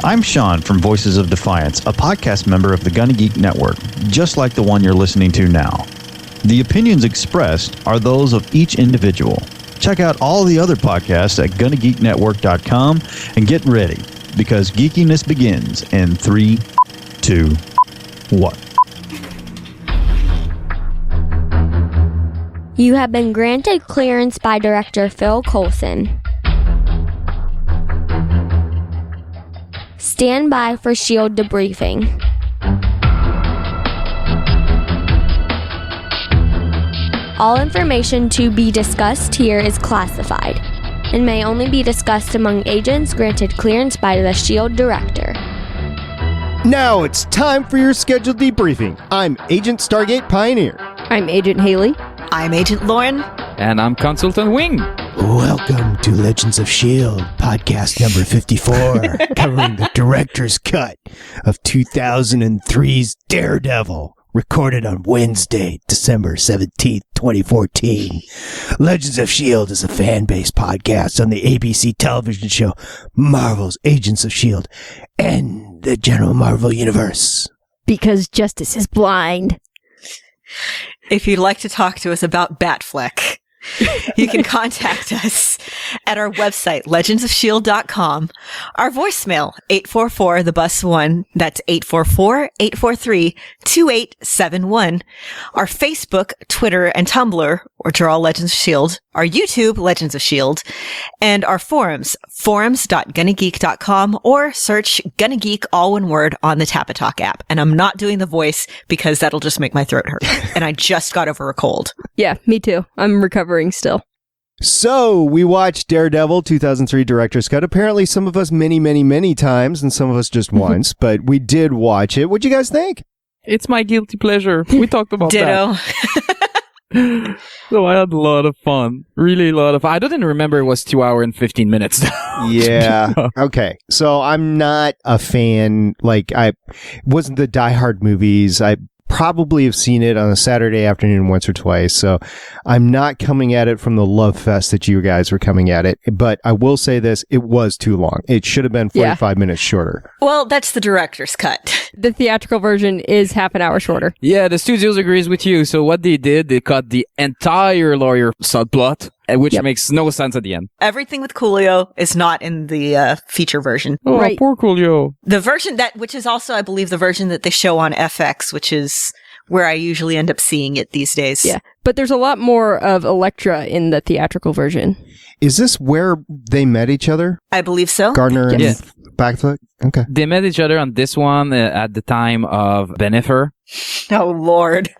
I'm Sean from Voices of Defiance, a podcast member of the Gonna Geek Network, just like the one you're listening to now. The opinions expressed are those of each individual. Check out all the other podcasts at GonnaGeekNetwork.com and get ready, because geekiness begins in 3, 2, 1. You have been granted clearance by Director Phil Coulson. Stand by for S.H.I.E.L.D. debriefing. All information to be discussed here is classified and may only be discussed among agents granted clearance by the S.H.I.E.L.D. Director. Now it's time for your scheduled debriefing. I'm Agent Stargate Pioneer. I'm Agent Haley. I'm Agent Lauren. And I'm Consultant Wing. Welcome to Legends of S.H.I.E.L.D, podcast number 54, covering the director's cut of 2003's Daredevil, recorded on Wednesday, December 17th, 2014. Legends of S.H.I.E.L.D is a fan-based podcast on the ABC television show Marvel's Agents of S.H.I.E.L.D. and the general Marvel Universe. Because justice is blind. If you'd like to talk to us about Batfleck, you can contact us at our website, legendsofshield.com. Our voicemail, 844-THE-BUS-1. That's 844-843-2871. Our Facebook, Twitter, and Tumblr, which are all Legends of S.H.I.E.L.D. Our YouTube, Legends of S.H.I.E.L.D. And our forums, forums.gonnageek.com, or search Gonna Geek, all one word, on the Tapatalk app. And I'm not doing the voice because that'll just make my throat hurt. And I just got over a cold. Yeah, me too. I'm recovering still. So, we watched Daredevil 2003 Director's Cut. Apparently, some of us many times, and some of us just once, but we did watch it. What'd you guys think? It's my guilty pleasure. We talked about Ditto. that. So I had a lot of fun. Really a lot of fun. I didn't remember it was 2 hours and 15 minutes. Yeah. Okay. So I'm not a fan. Like, I wasn't the Die Hard movies. I probably have seen it on a Saturday afternoon once or twice. So I'm not coming at it from the love fest that you guys were coming at it. But I will say this, it was too long. It should have been 45 minutes shorter. Well, that's the director's cut. The theatrical version is half an hour shorter. Yeah, the studios agrees with you. So what they did, they cut the entire lawyer subplot, which makes no sense at the end. Everything with Coolio is not in the feature version. Oh, Right. poor Coolio. The version which is also, I believe, the version that they show on FX, which is where I usually end up seeing it these days. Yeah, but there's a lot more of Elektra in the theatrical version. Is this where they met each other? I believe so. Gardner and Yes. Batfleck? Okay. They met each other on this one at the time of Ben Affleck, Oh, Lord.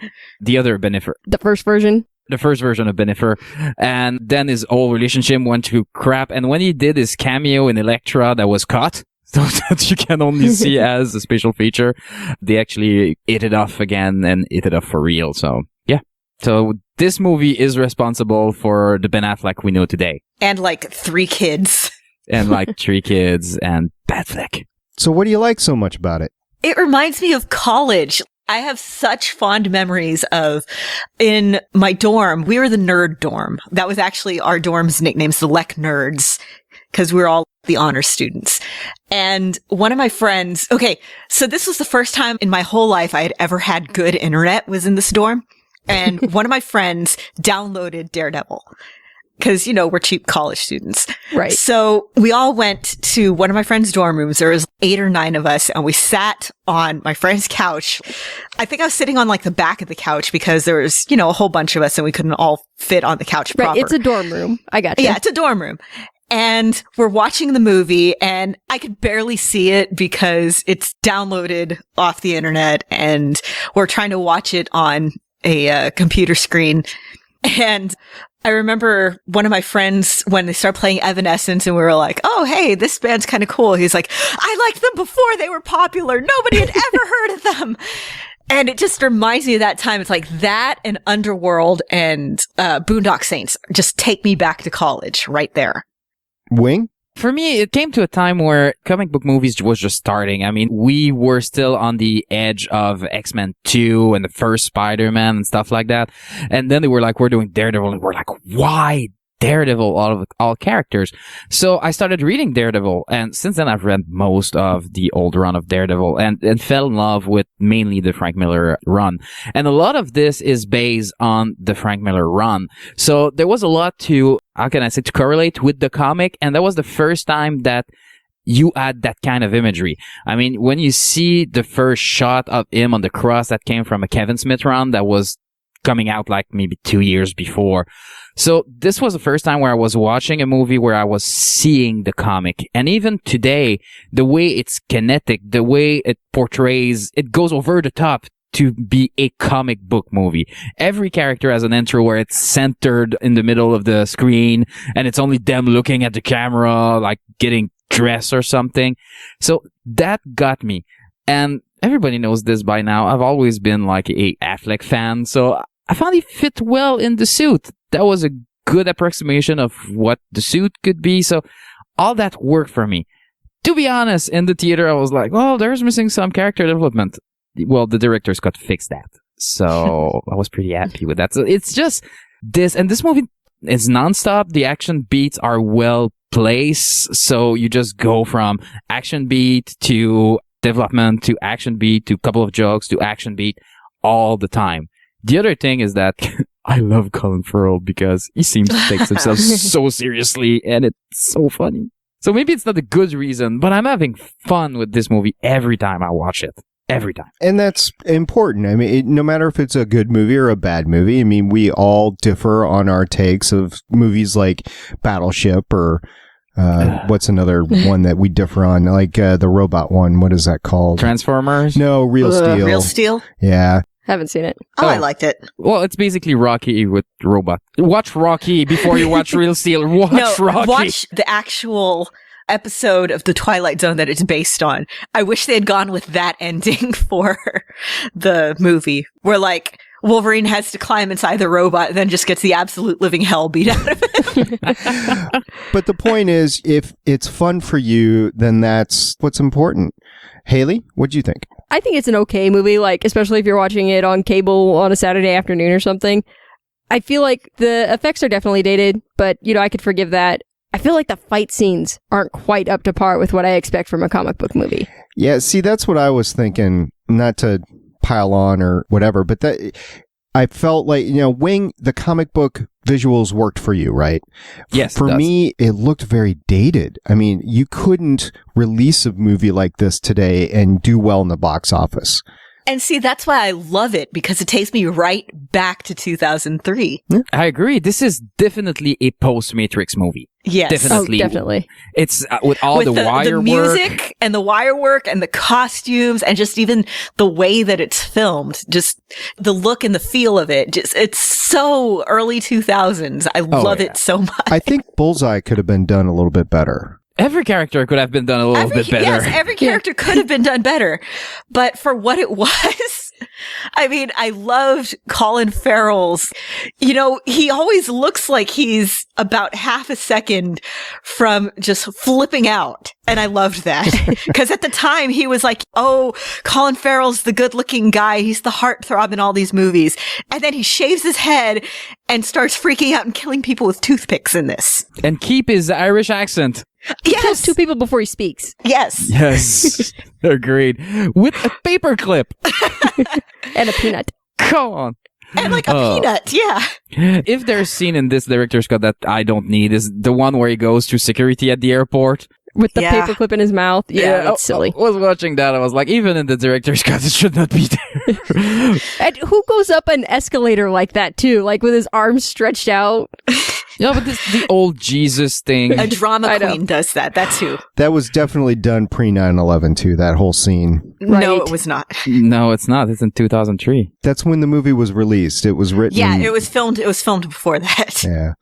the other Ben Affleck. The first version. The first version of Ben Affleck, and then his whole relationship went to crap. And when he did his cameo in Elektra that was cut, so that you can only see as a special feature, they actually ate it off again and ate it off for real. So, yeah. So this movie is responsible for the Ben Affleck we know today. And like 3 kids. And like 3 kids and Batfleck. So what do you like so much about it? It reminds me of college. I have such fond memories of, in my dorm, we were the nerd dorm. That was actually our dorm's nicknames, the Lec Nerds, because we were all the honor students. And one of my friends, so this was the first time in my whole life I had ever had good internet, was in this dorm. And one of my friends downloaded Daredevil. Because, we're cheap college students. Right. So we all went to one of my friend's dorm rooms. There was 8 or 9 of us, and we sat on my friend's couch. I think I was sitting on like the back of the couch because there was, a whole bunch of us and we couldn't all fit on the couch proper. Right, it's a dorm room. I got you. Yeah, it's a dorm room. And we're watching the movie, and I could barely see it because it's downloaded off the internet, and we're trying to watch it on a computer screen. And I remember one of my friends, when they started playing Evanescence, and we were like, oh, hey, this band's kind of cool. He's like, I liked them before they were popular. Nobody had ever heard of them. And it just reminds me of that time. It's like that and Underworld and Boondock Saints just take me back to college right there. Wing? For me, it came to a time where comic book movies was just starting. I mean, we were still on the edge of X-Men 2 and the first Spider-Man and stuff like that. And then they were like, we're doing Daredevil. And we're like, why Daredevil out of all characters. So I started reading Daredevil, and since then I've read most of the old run of Daredevil and fell in love with mainly the Frank Miller run. And a lot of this is based on the Frank Miller run. So there was a lot to, how can I say, to correlate with the comic, and that was the first time that you add that kind of imagery. I mean, when you see the first shot of him on the cross that came from a Kevin Smith run that was coming out like maybe 2 years before. So this was the first time where I was watching a movie where I was seeing the comic. And even today, the way it's kinetic, the way it portrays, it goes over the top to be a comic book movie. Every character has an intro where it's centered in the middle of the screen and it's only them looking at the camera, like getting dressed or something. So that got me. And everybody knows this by now. I've always been like a Affleck fan. So I found he fit well in the suit. That was a good approximation of what the suit could be. So all that worked for me. To be honest, in the theater, I was like, well, there's missing some character development. Well, the director's got to fix that. So I was pretty happy with that. So it's just this, and this movie is nonstop. The action beats are well placed. So you just go from action beat to development to action beat to couple of jokes to action beat all the time. The other thing is that I love Colin Farrell because he seems to take himself so seriously and it's so funny. So maybe it's not a good reason, but I'm having fun with this movie every time I watch it. Every time. And that's important. I mean, no matter if it's a good movie or a bad movie, I mean, we all differ on our takes of movies like Battleship or what's another one that we differ on? Like the robot one. What is that called? Transformers? No, Real Steel. Real Steel? Yeah. Haven't seen it. Oh, I liked it. Well, it's basically Rocky with robot. Watch Rocky before you watch Real Steel. Watch Rocky. Watch the actual episode of the Twilight Zone that it's based on. I wish they had gone with that ending for the movie, where like Wolverine has to climb inside the robot and then just gets the absolute living hell beat out of him. But the point is, if it's fun for you, then that's what's important. Haley, what do you think? I think it's an okay movie, like, especially if you're watching it on cable on a Saturday afternoon or something. I feel like the effects are definitely dated, but, you know, I could forgive that. I feel like the fight scenes aren't quite up to par with what I expect from a comic book movie. Yeah, see, that's what I was thinking, not to pile on or whatever, but that I felt like, you know, Wing, the comic book visuals worked for you, right? Yes. For me, it looked very dated. I mean, you couldn't release a movie like this today and do well in the box office. And see, that's why I love it, because it takes me right back to 2003. I agree. This is definitely a post-Matrix movie. Yes. Definitely. Oh, definitely. It's with all With the wire the music work and the wire work and the costumes and just even the way that it's filmed, just the look and the feel of it. Just, it's so early 2000s. I love it so much. I think Bullseye could have been done a little bit better. Every character could have been done a little bit better. Yes, every character could have been done better. But for what it was, I mean, I loved Colin Farrell's, you know, he always looks like he's about half a second from just flipping out. And I loved that. Because at the time, he was like, oh, Colin Farrell's the good-looking guy. He's the heartthrob in all these movies. And then he shaves his head and starts freaking out and killing people with toothpicks in this. And keep his Irish accent. He kills two people before he speaks. Yes. Yes. Agreed. With a paperclip. And a peanut. Come on. And like a peanut, yeah. If there's a scene in this director's cut that I don't need, is the one where he goes through security at the airport. With the paperclip in his mouth. Yeah, that's silly. I was watching that. I was like, even in the director's cut, it should not be there. And who goes up an escalator like that, too? Like with his arms stretched out? Yeah, but this the old Jesus thing. A drama queen does that. That's who. That was definitely done pre 9/11 too. That whole scene. Right. No, it was not. No, it's not. It's in 2003. That's when the movie was released. It was written. Yeah, it was filmed. It was filmed before that. Yeah.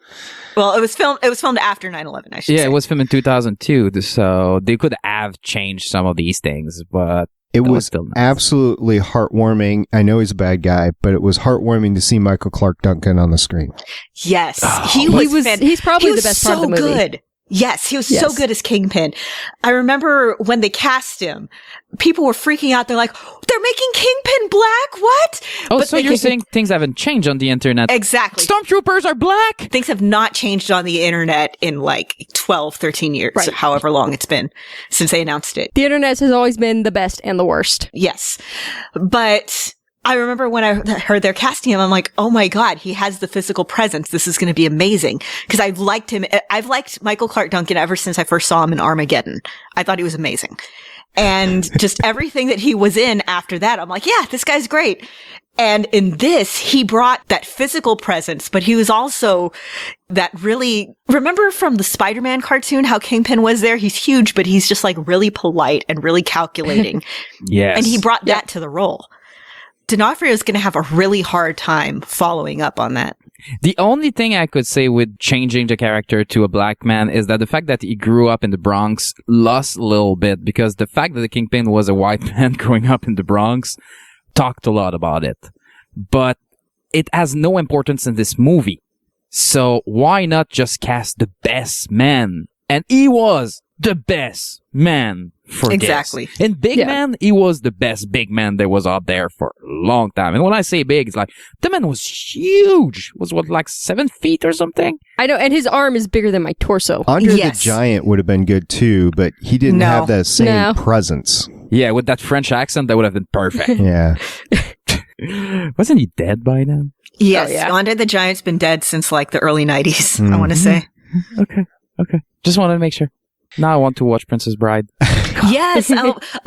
Well, it was filmed after 9/11. I should say. Yeah, it was filmed in 2002. So they could have changed some of these things, but it was still nice. Absolutely heartwarming. I know he's a bad guy, but it was heartwarming to see Michael Clark Duncan on the screen. Yes, he's probably the best part of the movie. Good. Yes, he was so good as Kingpin. I remember when they cast him, people were freaking out. They're like, they're making Kingpin black? What? Oh, But so you're saying things haven't changed on the internet? Exactly. Stormtroopers are black? Things have not changed on the internet in like 12, 13 years, Right. however long it's been since they announced it. The internet has always been the best and the worst. Yes. But I remember when I heard they're casting him, I'm like, oh my God, he has the physical presence. This is going to be amazing. Because I've liked him. I've liked Michael Clark Duncan ever since I first saw him in Armageddon. I thought he was amazing. And just everything that he was in after that, I'm like, yeah, this guy's great. And in this, he brought that physical presence, but he was also that really, remember from the Spider-Man cartoon, how Kingpin was there? He's huge, but he's just like really polite and really calculating. Yes. And he brought that to the role. D'Onofrio is going to have a really hard time following up on that. The only thing I could say with changing the character to a black man is that the fact that he grew up in the Bronx lost a little bit, because the fact that the Kingpin was a white man growing up in the Bronx talked a lot about it. But it has no importance in this movie. So why not just cast the best man? And he was the best man for Exactly. this. In Big Man, he was the best big man there was out there for a long time. And when I say big, it's like, the man was huge. Was what, like 7 feet or something? I know, and his arm is bigger than my torso. Andre Yes. the Giant would have been good too, but he didn't No. have that same No. presence. Yeah, with that French accent, that would have been perfect. Yeah. Wasn't he dead by then? Yes. Oh, yeah. Andre the Giant's been dead since like the early 90s, I Mhm. want to say. Okay. Just wanted to make sure. Now I want to watch Princess Bride. Yes.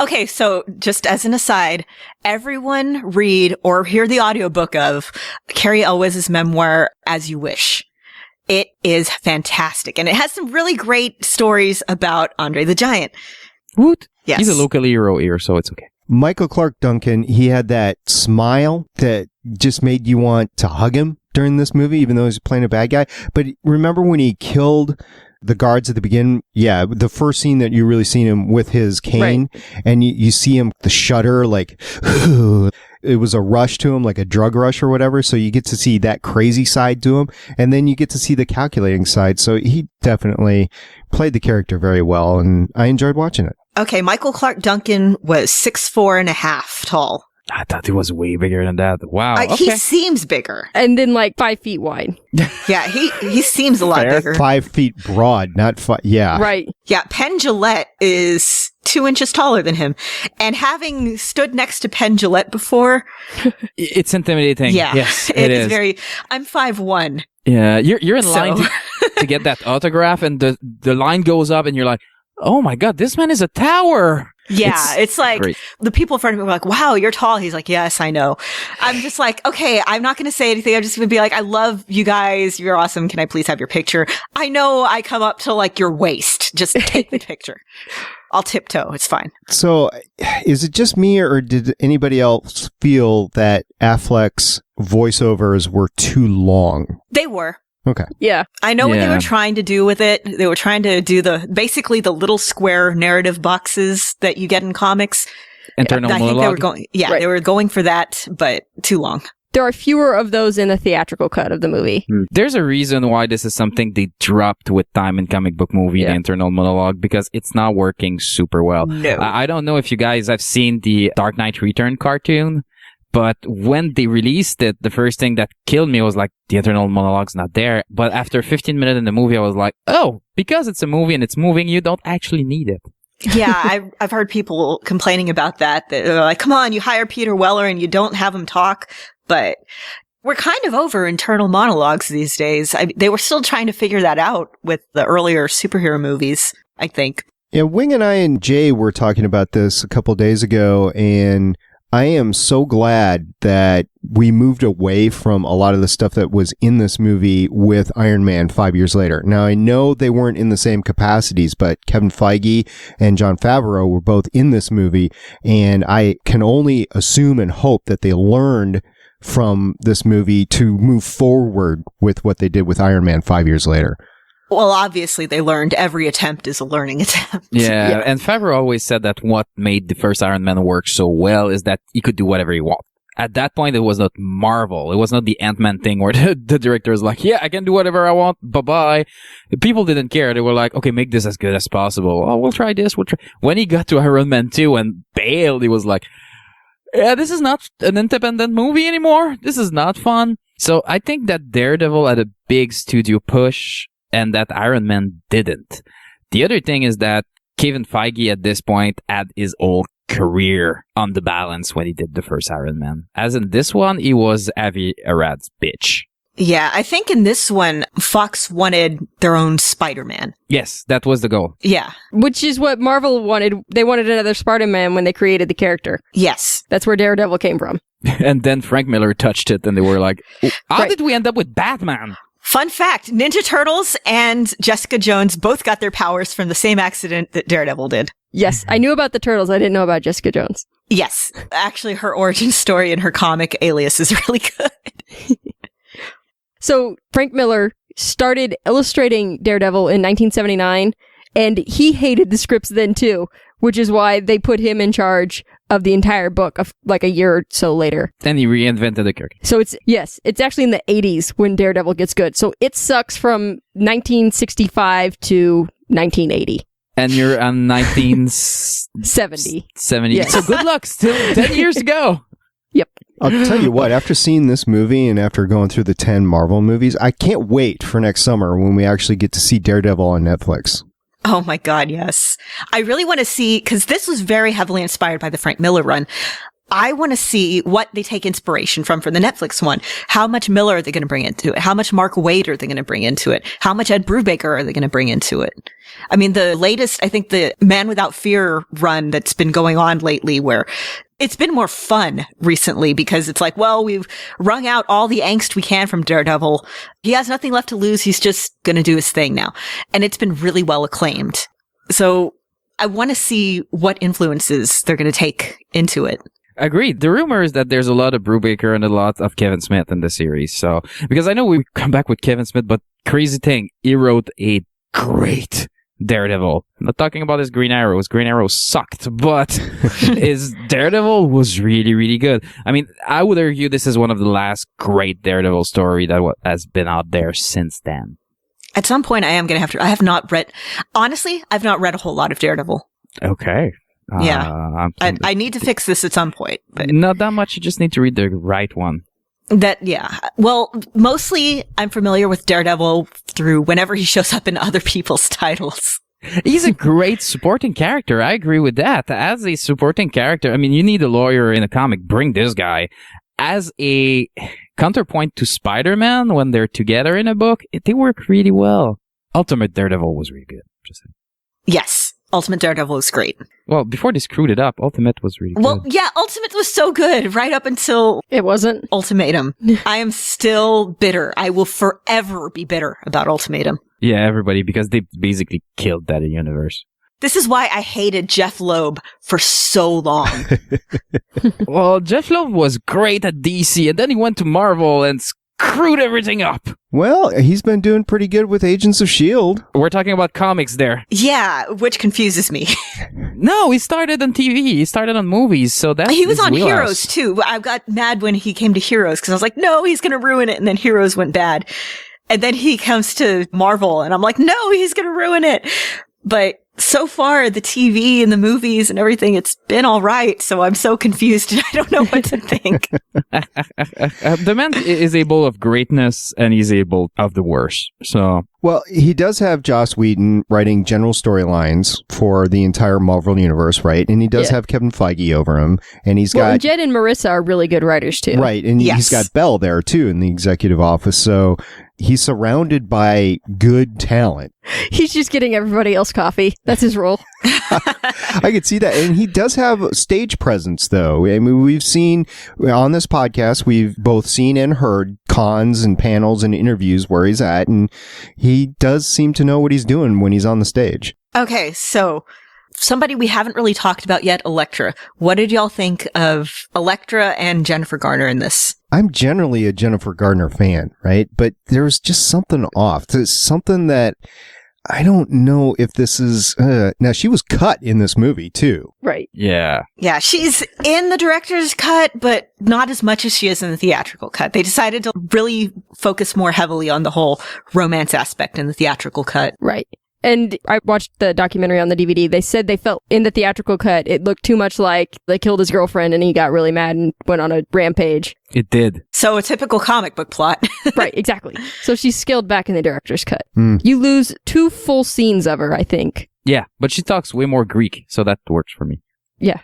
Okay. So just as an aside, everyone read or hear the audiobook of Carrie Elwes's memoir, As You Wish. It is fantastic. And it has some really great stories about Andre the Giant. Woot. Yes. He's a local hero here, so it's okay. Michael Clark Duncan, he had that smile that just made you want to hug him during this movie, even though he was playing a bad guy. But remember when he killed the guards at the beginning? Yeah, the first scene that you really seen him with his cane, and you see him, the shudder, like, it was a rush to him, like a drug rush or whatever. So you get to see that crazy side to him, and then you get to see the calculating side. So he definitely played the character very well, and I enjoyed watching it. Okay. Michael Clark Duncan was 6'4.5" tall. I thought he was way bigger than that. Wow. He Okay. seems bigger. And then like 5 feet wide. Yeah. He seems a lot Fair. bigger. 5 feet broad, not 5. Yeah. Right. Yeah, Penn Jillette is 2 inches taller than him. And having stood next to Penn Jillette before, It's intimidating. yeah, Yes, it is. is very, I'm 5'1". Yeah, you're in So- line to get that autograph, and the line goes up, and you're like, oh my God, this man is a tower. Yeah, it's like great. the people in front of me were like, wow, you're tall. He's like, yes, I know. I'm just like, okay, I'm not going to say anything. I'm just going to be like, I love you guys. You're awesome. Can I please have your picture? I know I come up to like your waist. Just take the picture. I'll tiptoe. It's fine. So, is it just me, or did anybody else feel that Affleck's voiceovers were too long? They were. Okay. Yeah. I know what they Yeah. were trying to do with it. They were trying to do basically the little square narrative boxes that you get in comics. Internal I think they were monologue. going, Right. they were going for that, but too long. There are fewer of those in the theatrical cut of the movie. There's a reason why this is something they dropped with time in comic book movie, the Yeah. internal monologue, because it's not working super well. No. I don't know if you guys have seen the Dark Knight Return cartoon, but when they released it, the first thing that killed me was like, the internal monologue's not there. But after 15 minutes in the movie, I was like, oh, because it's a movie and it's moving, you don't actually need it. Yeah, I've heard people complaining about that. They're like, come on, you hire Peter Weller and you don't have him talk. But we're kind of over internal monologues these days. They were still trying to figure that out with the earlier superhero movies, I think. Yeah, Wing and I and Jay were talking about this a couple days ago, and I am so glad that we moved away from a lot of the stuff that was in this movie with Iron Man 5 years later. Now, I know they weren't in the same capacities, but Kevin Feige and Jon Favreau were both in this movie, and I can only assume and hope that they learned from this movie to move forward with what they did with Iron Man 5 years later. Well, obviously they learned every attempt is a learning attempt. Yeah, Yeah. and Favreau always said that what made the first Iron Man work so well is that he could do whatever he wanted. At that point, it was not Marvel. It was not the Ant-Man thing where the director is like, yeah, I can do whatever I want. Bye-bye. People didn't care. They were like, okay, make this as good as possible. Oh, we'll try this. When he got to Iron Man 2 and bailed, he was like, yeah, this is not an independent movie anymore. This is not fun. So I think that Daredevil had a big studio push and that Iron Man didn't. The other thing is that Kevin Feige at this point had his whole career on the balance when he did the first Iron Man. As in this one, he was Avi Arad's bitch. Yeah, I think in this one, Fox wanted their own Spider-Man. Yes, that was the goal. Yeah. Which is what Marvel wanted. They wanted another Spider-Man when they created the character. Yes. That's where Daredevil came from. And then Frank Miller touched it and they were like, how did we end up with Batman? Fun fact, Ninja Turtles and Jessica Jones both got their powers from the same accident that Daredevil did. Yes, I knew about the Turtles. I didn't know about Jessica Jones. Yes. Actually, her origin story in her comic Alias is really good. So Frank Miller started illustrating Daredevil in 1979, and he hated the scripts then too, which is why they put him in charge of the entire book of like a year or so later. Then he reinvented the character. So it's actually in the 80s when Daredevil gets good. So it sucks from 1965 to 1980. And you're on 1970. 70. Yes. So good luck. Still 10 years ago. Yep. I'll tell you what, after seeing this movie and after going through the 10 Marvel movies, I can't wait for next summer when we actually get to see Daredevil on Netflix. Oh my God, yes. I really want to see, because this was very heavily inspired by the Frank Miller run. I want to see what they take inspiration from for the Netflix one. How much Miller are they going to bring into it? How much Mark Waid are they going to bring into it? How much Ed Brubaker are they going to bring into it? I mean, the latest, I think the Man Without Fear run that's been going on lately where it's been more fun recently because it's like, well, we've wrung out all the angst we can from Daredevil. He has nothing left to lose. He's just going to do his thing now. And it's been really well acclaimed. So I want to see what influences they're going to take into it. Agreed. The rumor is that there's a lot of Brubaker and a lot of Kevin Smith in the series. So, because I know we come back with Kevin Smith, but crazy thing, he wrote a great Daredevil. I'm not talking about his Green Arrow. His Green Arrow sucked, but his Daredevil was really, really good. I mean, I would argue this is one of the last great Daredevil story that has been out there since then. At some point, I am going to have to. I have not read. Honestly, I've not read a whole lot of Daredevil. Okay. Yeah. I need to fix this at some point. But not that much. You just need to read the right one. Yeah. Well, mostly I'm familiar with Daredevil through whenever he shows up in other people's titles. He's a great supporting character. I agree with that. As a supporting character, I mean, you need a lawyer in a comic. Bring this guy. As a counterpoint to Spider-Man, when they're together in a book, they work really well. Ultimate Daredevil was really good. Just saying. Yes. Ultimate Daredevil is great. Well, before they screwed it up, Ultimate was really good. Well, yeah, Ultimate was so good right up until it wasn't. Ultimatum. I am still bitter. I will forever be bitter about Ultimatum. Yeah, everybody, because they basically killed that universe. This is why I hated Jeff Loeb for so long. Well, Jeff Loeb was great at DC, and then he went to Marvel and screwed everything up. Well, he's been doing pretty good with Agents of S.H.I.E.L.D. We're talking about comics there. Yeah, which confuses me. No, he started on TV. He started on movies, so that's he was on wheelhouse. Heroes, too. I got mad when he came to Heroes, because I was like, no, he's going to ruin it, and then Heroes went bad. And then he comes to Marvel, and I'm like, no, he's going to ruin it. But so far, the TV and the movies and everything, it's been all right. So I'm so confused and I don't know what to think. The man is able of greatness and he's able of the worst. So, well, he does have Joss Whedon writing general storylines for the entire Marvel universe, right? And he does have Kevin Feige over him. And he's got Jed and Marissa are really good writers too. Right. And he's got Bell there too in the executive office. So he's surrounded by good talent. He's just getting everybody else coffee. That's his role. I could see that. And he does have stage presence, though. I mean, we've seen on this podcast, we've both seen and heard cons and panels and interviews where he's at. And he does seem to know what he's doing when he's on the stage. Okay, so somebody we haven't really talked about yet, Elektra. What did y'all think of Elektra and Jennifer Garner in this? I'm generally a Jennifer Garner fan, right? But there's just something off. There's something that I don't know if this is... now, she was cut in this movie, too. Right. Yeah. Yeah, she's in the director's cut, but not as much as she is in the theatrical cut. They decided to really focus more heavily on the whole romance aspect in the theatrical cut. Right. And I watched the documentary on the DVD. They said they felt in the theatrical cut, it looked too much like they killed his girlfriend and he got really mad and went on a rampage. It did. So a typical comic book plot. Right, exactly. So she's scaled back in the director's cut. Mm. You lose 2 full scenes of her, I think. Yeah, but she talks way more Greek, so that works for me. Yeah.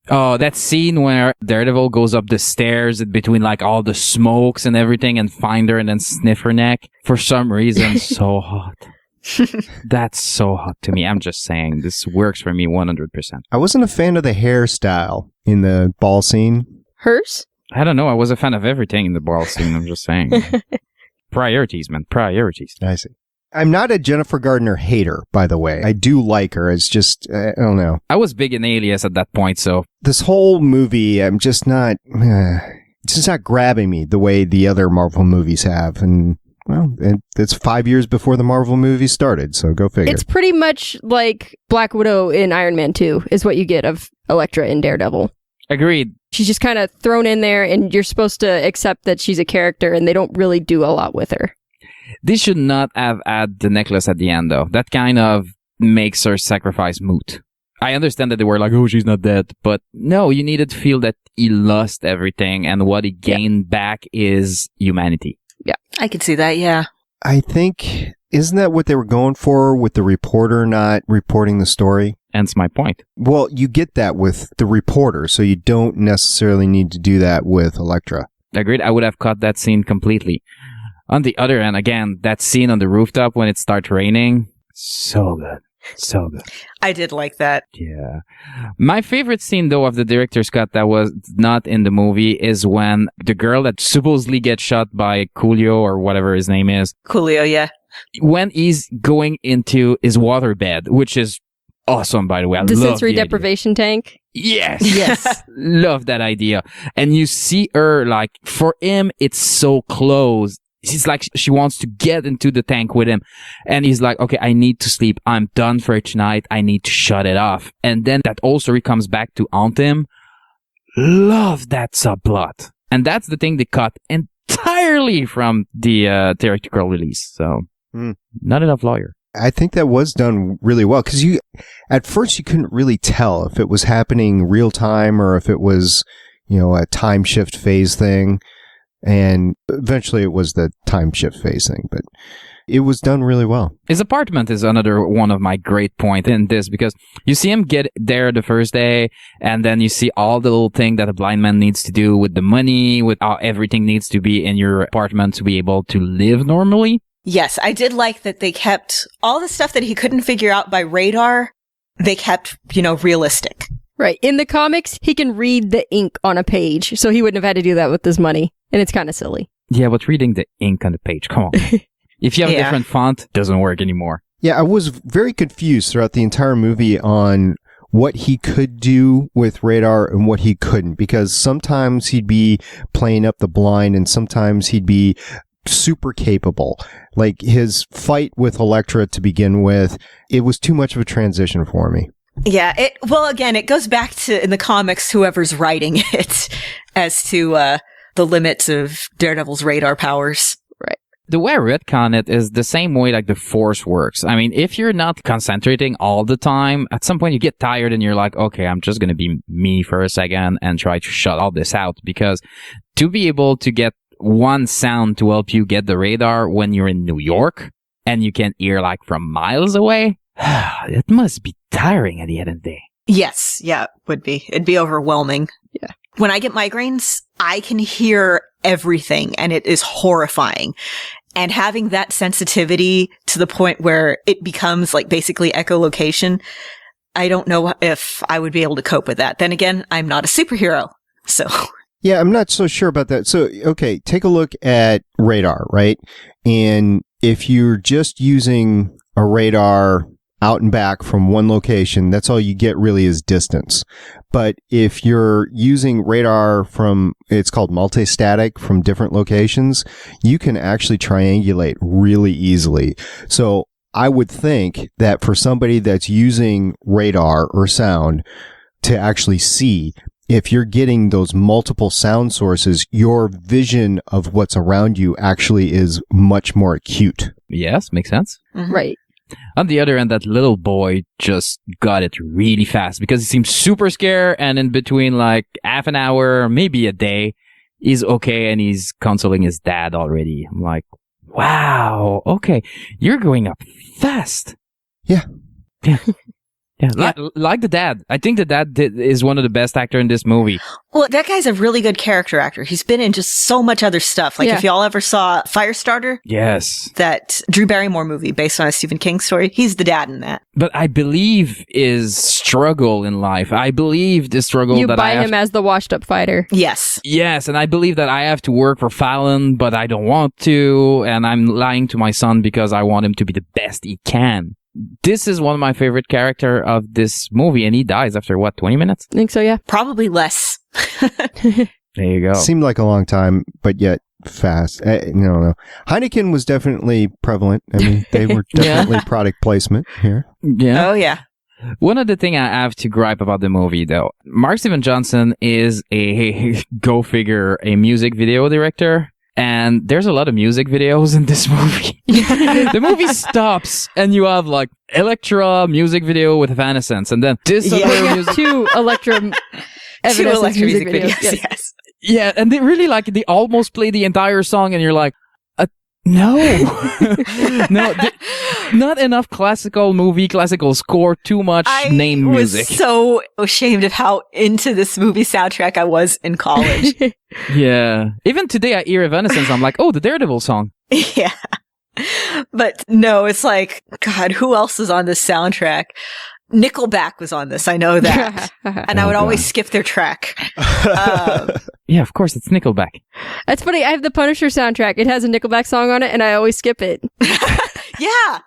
Oh, that scene where Daredevil goes up the stairs in between like all the smokes and everything and find her and then sniff her neck. For some reason, so hot. That's so hot to me. I'm just saying, this works for me 100%. I wasn't a fan of the hairstyle in the ball scene. Hers? I don't know. I was a fan of everything in the ball scene. I'm just saying. Priorities, man. Priorities. I see. I'm not a Jennifer Gardner hater, by the way. I do like her. It's just, I don't know. I was big in Alias at that point, so... This whole movie, I'm just not... it's just not grabbing me the way the other Marvel movies have. And... well, it's 5 years before the Marvel movie started, so go figure. It's pretty much like Black Widow in Iron Man 2 is what you get of Elektra in Daredevil. Agreed. She's just kind of thrown in there, and you're supposed to accept that she's a character, and they don't really do a lot with her. They should not have had the necklace at the end, though. That kind of makes her sacrifice moot. I understand that they were like, oh, she's not dead. But no, you needed to feel that he lost everything, and what he gained back is humanity. Yeah, I could see that, yeah. I think, isn't that what they were going for with the reporter not reporting the story? Hence my point. Well, you get that with the reporter, so you don't necessarily need to do that with Elektra. Agreed. I would have cut that scene completely. On the other hand, again, that scene on the rooftop when it starts raining, so good. So good. I did like that. Yeah. My favorite scene, though, of the director's cut that was not in the movie is when the girl that supposedly gets shot by Coolio or whatever his name is. Coolio, yeah. When he's going into his waterbed, which is awesome, by the way. I the love sensory the deprivation tank. Yes. Yes. Love that idea. And you see her, like, for him, it's so close. She's like, she wants to get into the tank with him. And he's like, okay, I need to sleep. I'm done for tonight. I need to shut it off. And then that old story comes back to haunt him. Love that subplot. And that's the thing they cut entirely from the theatrical release. So, not enough lawyer. I think that was done really well because at first you couldn't really tell if it was happening real time or if it was, a time shift phase thing. And eventually it was the time shift phase thing, but it was done really well. His apartment is another one of my great points in this because you see him get there the first day and then you see all the little thing that a blind man needs to do with the money, with how everything needs to be in your apartment to be able to live normally. Yes, I did like that they kept all the stuff that he couldn't figure out by radar, they kept, realistic. Right. In the comics, he can read the ink on a page, so he wouldn't have had to do that with his money. And it's kind of silly. Yeah, but reading the ink on the page, come on. If you have a different font, it doesn't work anymore. Yeah, I was very confused throughout the entire movie on what he could do with radar and what he couldn't, because sometimes he'd be playing up the blind and sometimes he'd be super capable. Like his fight with Elektra to begin with, it was too much of a transition for me. Yeah, it goes back to, in the comics, whoever's writing it as to the limits of Daredevil's radar powers. Right. The way I retcon it is the same way like the Force works. I mean, if you're not concentrating all the time, at some point you get tired and you're like, okay, I'm just going to be me for a second and try to shut all this out. Because to be able to get one sound to help you get the radar when you're in New York and you can hear like from miles away, it must be tiring at the end of the day. Yes, yeah, it would be. It'd be overwhelming. Yeah. When I get migraines, I can hear everything and it is horrifying. And having that sensitivity to the point where it becomes like basically echolocation, I don't know if I would be able to cope with that. Then again, I'm not a superhero, so... Yeah, I'm not so sure about that. So, okay, take a look at radar, right? And if you're just using a radar out and back from one location, that's all you get really is distance. But if you're using radar from, it's called multistatic, from different locations, you can actually triangulate really easily. So I would think that for somebody that's using radar or sound to actually see, if you're getting those multiple sound sources, your vision of what's around you actually is much more acute. Yes, makes sense. Mm-hmm. Right. On the other end, that little boy just got it really fast because he seems super scared, and in between like half an hour, maybe a day, he's okay and he's consoling his dad already. I'm like, wow, okay, you're going up fast. Yeah. Yeah. Yeah, like the dad. I think the dad is one of the best actor in this movie. Well, that guy's a really good character actor. He's been in just so much other stuff. Like if y'all ever saw Firestarter, Yes. that Drew Barrymore movie based on a Stephen King story, he's the dad in that. But I believe his struggle in life. I believe the struggle You that buy I have him as the washed-up fighter. Yes. Yes, and I believe that I have to work for Fallon, but I don't want to, and I'm lying to my son because I want him to be the best he can. This is one of my favorite character of this movie, and he dies after, 20 minutes? I think so, yeah. Probably less. There you go. Seemed like a long time, but yet fast. I don't know. Heineken was definitely prevalent. I mean, they were definitely product placement here. Yeah. Oh, yeah. One of the things I have to gripe about the movie, though, Mark Steven Johnson is go figure, a music video director. And there's a lot of music videos in this movie. The movie stops and you have like Electra music video with Evanescence, and then this other music. Two Electra Evanescence music videos. Yes. Yeah, and they almost play the entire song, and you're like, no, no, not enough classical score, too much name music. I was so ashamed of how into this movie soundtrack I was in college. Yeah. Even today I hear Evanescence, I'm like, oh, the Daredevil song. Yeah. But no, it's like, God, who else is on this soundtrack? Nickelback was on this, I know that. And I would always skip their track. Yeah, of course, it's Nickelback. That's funny. I have the Punisher soundtrack. It has a Nickelback song on it, and I always skip it. Yeah.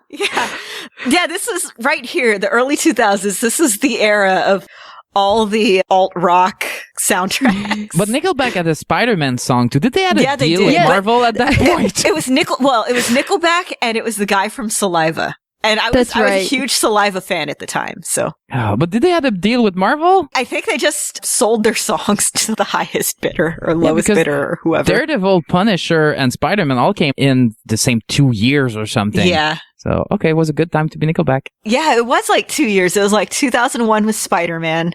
This is right here, the early 2000s. This is the era of all the alt-rock soundtracks. But Nickelback had a Spider-Man song too. Did they have a deal with Yeah, Marvel at that point? It was Nickelback, and it was the guy from Saliva. And I was a huge Saliva fan at the time, so. Oh, but did they have a deal with Marvel? I think they just sold their songs to the highest bidder or lowest bidder or whoever. Daredevil, Punisher, and Spider-Man all came in the same 2 years or something. Yeah. So, okay, it was a good time to be Nickelback. Yeah, it was like 2 years. It was like 2001 was Spider-Man,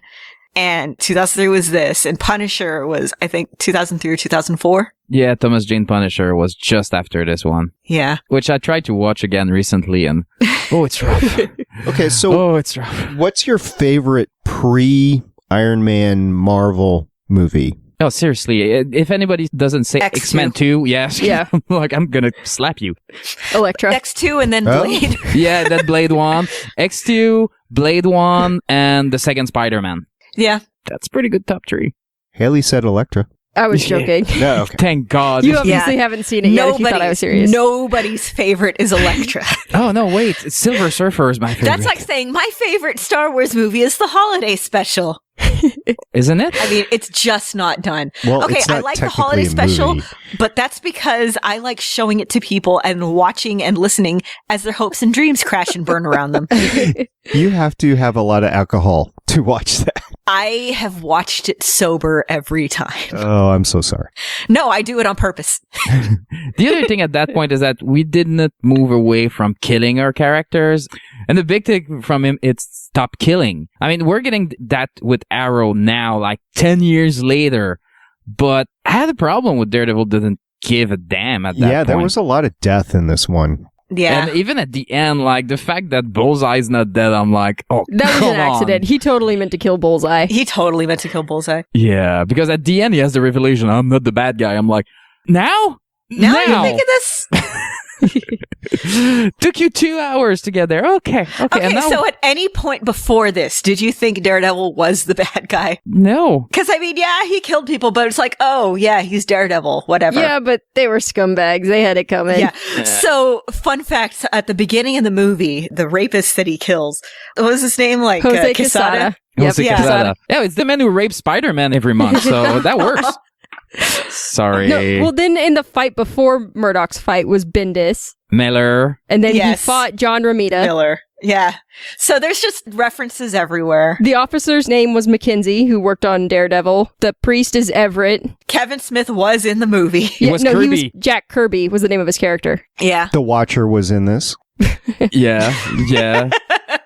and 2003 was this, and Punisher was, I think, 2003 or 2004. Yeah, Thomas Jane Punisher was just after this one. Yeah. Which I tried to watch again recently, and it's rough. Okay, so it's rough. What's your favorite pre-Iron Man Marvel movie? No, seriously, if anybody doesn't say X2. X-Men 2, yes. Yeah. Like, I'm gonna slap you. Electra. X2 and then Blade. Yeah, that Blade 1. X2, Blade 1, and the second Spider-Man. Yeah. That's pretty good top 3. Haley said Electra. I was joking. No, okay. Thank God. You obviously haven't seen it yet if you thought I was serious. Nobody's favorite is Electra. Oh, no, wait. Silver Surfer is my favorite. That's like saying my favorite Star Wars movie is the holiday special. Isn't it? I mean, it's just not done. Well, okay, it's not I like the technically holiday a special, movie. but that's because I like showing it to people and watching and listening as their hopes and dreams crash and burn around them. You have to have a lot of alcohol to watch that. I have watched it sober every time. Oh, I'm so sorry. No, I do it on purpose. The other thing at that point is that we didn't move away from killing our characters. And the big thing from him, it's stop killing. I mean, we're getting that with Arrow now, like 10 years later. But I had a problem with Daredevil didn't give a damn at that point. Yeah, there was a lot of death in this one. Yeah. And even at the end, like, the fact that Bullseye's not dead, I'm like, oh, That was come an accident. on. He totally meant to kill Bullseye. He totally meant to kill Bullseye. Yeah, because at the end, he has the revelation, I'm not the bad guy. I'm like, now? Now you think of this? Took you 2 hours to get there. Okay. Okay, and now, so at any point before this, did you think Daredevil was the bad guy? no. Because, I mean, yeah, he killed people, but it's like, oh, yeah, he's Daredevil, whatever. Yeah, but they were scumbags. They had it coming. Yeah. So, fun fact, at the beginning of the movie, the rapist that he kills, what was his name? Like, Jose Quesada? Quesada. Jose yeah. Quesada. Yeah, it's the man who rapes Spider-Man every month, so that works. Sorry. No, well, then in the fight before Murdoch's fight was Bendis. Miller. And then he Yes. fought John Romita. Miller. Yeah. So there's just references everywhere. The officer's name was Mackenzie, who worked on Daredevil. The priest is Everett. Kevin Smith was in the movie. It was Kirby. Jack Kirby was the name of his character. Yeah. The Watcher was in this. Yeah.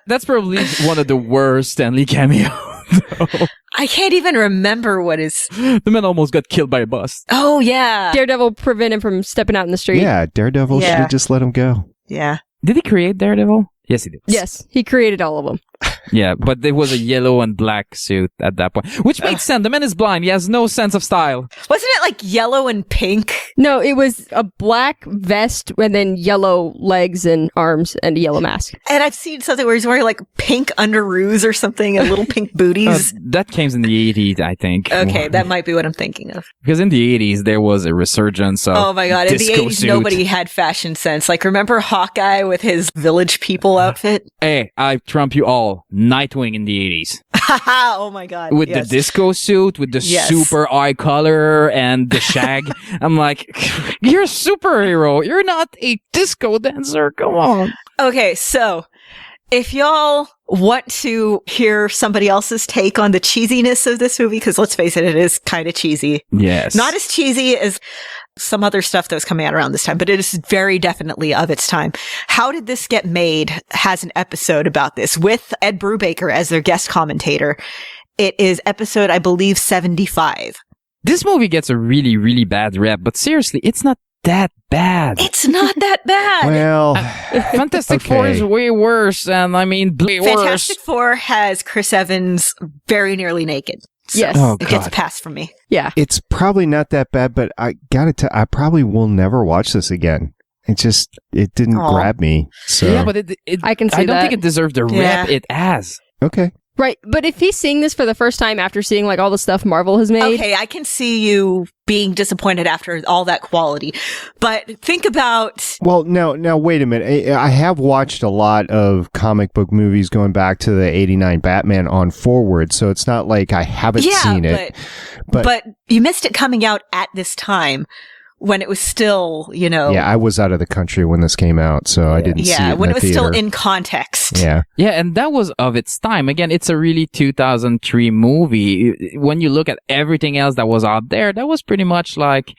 That's probably one of the worst Stanley cameos. I can't even remember what is. The man almost got killed by a bus. Oh, yeah. Daredevil prevented him from stepping out in the street. Yeah, Daredevil should have just let him go. Yeah. Did he create Daredevil? Yes, he did. Yes, he created all of them. Yeah, but there was a yellow and black suit at that point, which makes sense. The man is blind. He has no sense of style. Wasn't it like yellow and pink? No, it was a black vest and then yellow legs and arms and a yellow mask. And I've seen something where he's wearing like pink underoos or something and little pink booties. That came in the 80s, I think. Okay, that might be what I'm thinking of. Because in the 80s, there was a resurgence of Oh my god, in the disco 80s, suit. nobody had fashion sense. Like, remember Hawkeye with his Village People outfit? Hey, I trump you all. Nightwing in the 80s. Haha, oh my god. With yes. the disco suit, with the Yes. super eye color and the shag. I'm like, you're a superhero. You're not a disco dancer. Come on. Okay, so if y'all want to hear somebody else's take on the cheesiness of this movie, because let's face it, it is kind of cheesy. Yes. Not as cheesy as some other stuff that was coming out around this time, but it is very definitely of its time. How Did This Get Made has an episode about this with Ed Brubaker as their guest commentator. It is episode, I believe, 75. This movie gets a really, really bad rep, but seriously, it's not that bad. It's not that bad. Well, Fantastic Four is way worse, and I mean, way Fantastic worse. Four has Chris Evans very nearly naked. So Yes. Oh, it gets a God. pass from me. Yeah. it's probably not that bad, but I gotta tell, I probably will never watch this again. It didn't Aw. grab me. So Yeah, but I can see I don't that. think it deserved the Yeah. rep it has. okay. Right, but if he's seeing this for the first time after seeing like all the stuff Marvel has made, Okay, I can see you being disappointed after all that quality. But think about Well, now wait a minute. I have watched a lot of comic book movies going back to the '89 Batman on forward, so it's not like I haven't seen it. but you missed it coming out at this time when it was still, Yeah, I was out of the country when this came out, so I didn't see it when in it the was still theater. in context. Yeah. Yeah, and that was of its time. Again, it's a really 2003 movie. When you look at everything else that was out there, that was pretty much like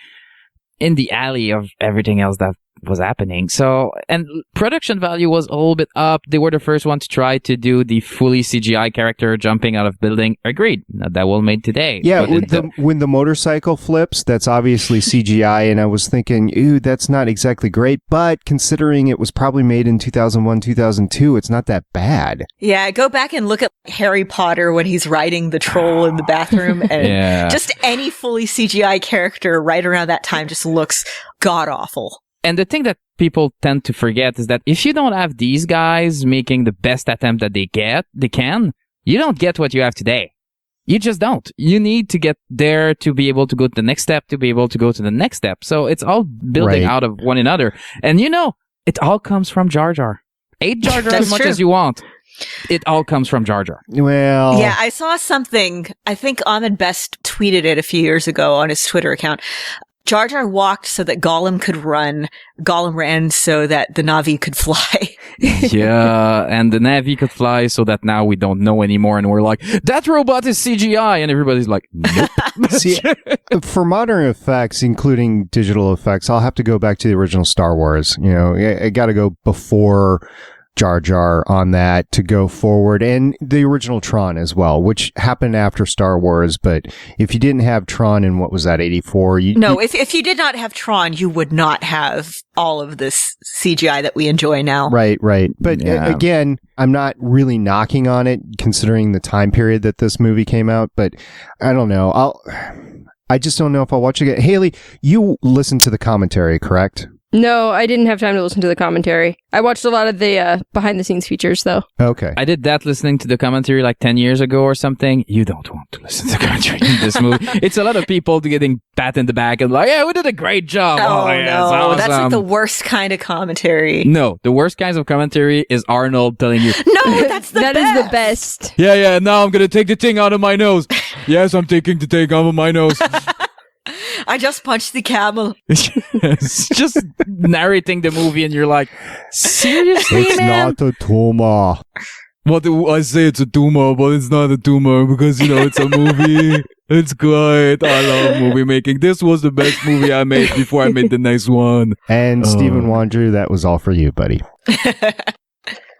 in the alley of everything else that was happening. So, and production value was a little bit up. They were the first one to try to do the fully CGI character jumping out of building. Agreed. Not that well made today. Yeah, But when the motorcycle flips, that's obviously CGI, and I was thinking, ooh, that's not exactly great, but considering it was probably made in 2001, 2002, it's not that bad. Yeah, go back and look at Harry Potter when he's riding the troll in the bathroom, and Yeah. just any fully CGI character right around that time just looks god-awful. And the thing that people tend to forget is that if you don't have these guys making the best attempt that they can, you don't get what you have today. You just don't. You need to get there to be able to go to the next step, to be able to go to the next step. So it's all building Right. out of one another. And it all comes from Jar Jar. Hate Jar Jar as That's much true. as you want. It all comes from Jar Jar. Well, Yeah, I saw something, I think Ahmed Best tweeted it a few years ago on his Twitter account. Jar Jar walked so that Gollum could run. Gollum ran so that the Na'vi could fly. Yeah, and the Na'vi could fly so that now we don't know anymore. And we're like, that robot is CGI. And everybody's like, nope. See, for modern effects, including digital effects, I'll have to go back to the original Star Wars. I got to go before Jar Jar on that to go forward, and the original Tron as well, which happened after Star Wars. But if you didn't have Tron in, what was that, 84? No, if you did not have Tron, you would not have all of this CGI that we enjoy now. Right. But Yeah. again, I'm not really knocking on it considering the time period that this movie came out, but I don't know. I just don't know if I'll watch it again. Haley, you listened to the commentary, correct? no, I didn't have time to listen to the commentary. I watched a lot of the behind-the-scenes features, though. Okay. I did that listening to the commentary like 10 years ago or something. You don't want to listen to the commentary in this movie. It's a lot of people getting pat in the back and like, yeah, we did a great job. Oh, yeah, no, it's that's like awesome. the worst kind of commentary. No, the worst kinds of commentary is Arnold telling you, No, that's the That best. is the best. yeah, now I'm going to take the thing out of my nose. Yes, I'm taking the thing out of my nose. I just punched the camel. It's just narrating the movie, and you're like, seriously, It's man? not a tumor. Well, I say it's a tumor, but it's not a tumor because, it's a movie. It's great. I love movie making. This was the best movie I made before I made the next one. And Stephen Wandrew, that was all for you, buddy.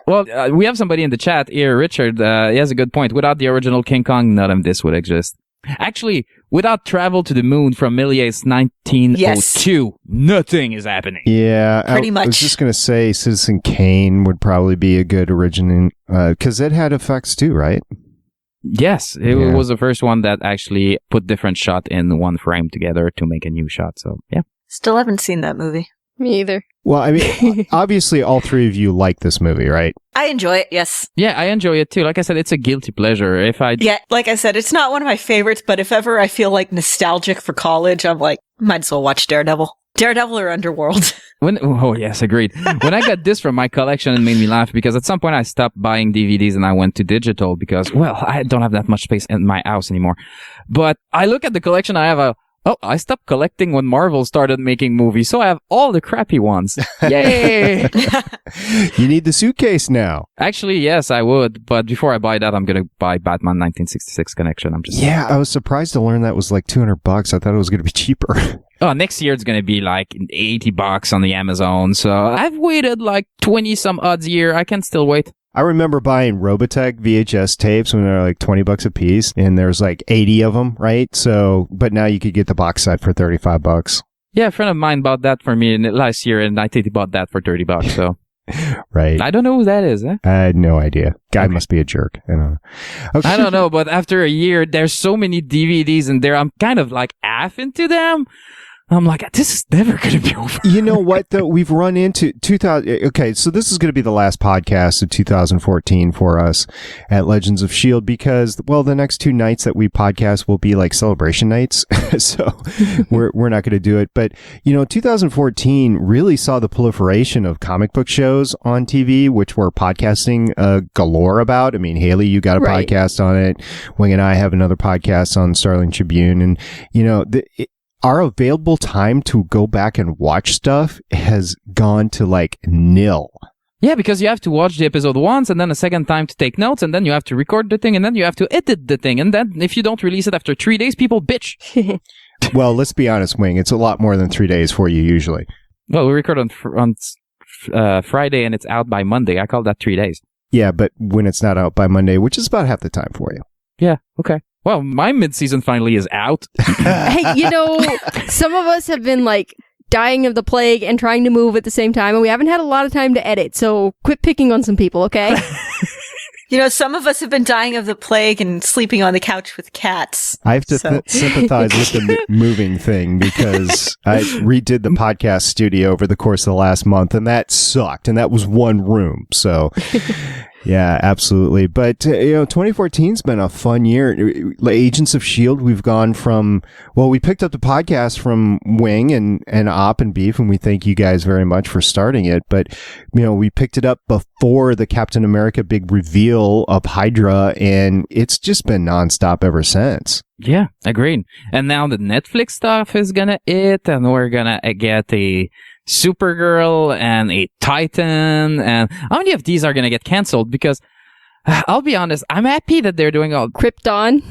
Well, we have somebody in the chat here, Richard. He has a good point. Without the original King Kong, none of this would exist. Actually, without travel to the moon from Méliès 1902, nothing is happening. Yeah, Pretty much. I was just going to say Citizen Kane would probably be a good origin, because it had effects too, right? Yes, it was the first one that actually put different shot in one frame together to make a new shot. So, yeah. Still haven't seen that movie. Me either. Well, I mean, obviously all three of you like this movie, right? I enjoy it, yes. Yeah, I enjoy it too. Like I said, it's a guilty pleasure. Yeah, like I said, it's not one of my favorites, but if ever I feel like nostalgic for college, I'm like, might as well watch Daredevil. Daredevil or Underworld. Oh, yes, agreed. When I got this from my collection, it made me laugh because at some point I stopped buying DVDs and I went to digital because, well, I don't have that much space in my house anymore. But I look at the collection, I stopped collecting when Marvel started making movies, so I have all the crappy ones. Yay! You need the suitcase now. Actually, yes, I would, but before I buy that, I'm gonna buy Batman 1966 Connection. Yeah, I was surprised to learn that was like $200. I thought it was going to be cheaper. Oh, next year it's gonna be like $80 on the Amazon, so I've waited like 20 some odds year. I can still wait. I remember buying Robotech VHS tapes when they were like $20 a piece, and there's like 80 of them, right? So, but now you could get the box set for $35. Yeah, a friend of mine bought that for me last year, and I think he bought that for $30. So, right? I don't know who that is. Eh? I had no idea. Guy must be a jerk. I don't know. Okay. I don't know, but after a year, there's so many DVDs in there. I'm kind of like half into them. I'm like, this is never going to be over. You know what, though? We've run into 2000. Okay, so this is going to be the last podcast of 2014 for us at Legends of S.H.I.E.L.D. because, well, the next two nights that we podcast will be like celebration nights. So we're not going to do it. But, 2014 really saw the proliferation of comic book shows on TV, which we're podcasting galore about. I mean, Haley, you got a podcast on it. Wing and I have another podcast on Starling Tribune. And, our available time to go back and watch stuff has gone to like nil. Yeah, because you have to watch the episode once and then a second time to take notes and then you have to record the thing and then you have to edit the thing. And then if you don't release it after 3 days, people bitch. Well, let's be honest, Wing. It's a lot more than 3 days for you usually. Well, we record on Friday and it's out by Monday. I call that 3 days. Yeah, but when it's not out by Monday, which is about half the time for you. Yeah, okay. Well, my mid-season finally is out. Hey, some of us have been like dying of the plague and trying to move at the same time, and we haven't had a lot of time to edit, so quit picking on some people, okay? Some of us have been dying of the plague and sleeping on the couch with cats. I have to sympathize with the moving thing because I redid the podcast studio over the course of the last month, and that sucked, and that was one room, so... Yeah, absolutely. But, 2014's been a fun year. Agents of S.H.I.E.L.D., we've gone from, we picked up the podcast from Wing and Op and Beef, and we thank you guys very much for starting it. But, we picked it up before the Captain America big reveal of Hydra, and it's just been nonstop ever since. Yeah, agreed. And now the Netflix stuff is gonna hit, and we're gonna get a Supergirl and a Titan, and how many of these are going to get canceled? Because I'll be honest, I'm happy that they're doing all Krypton.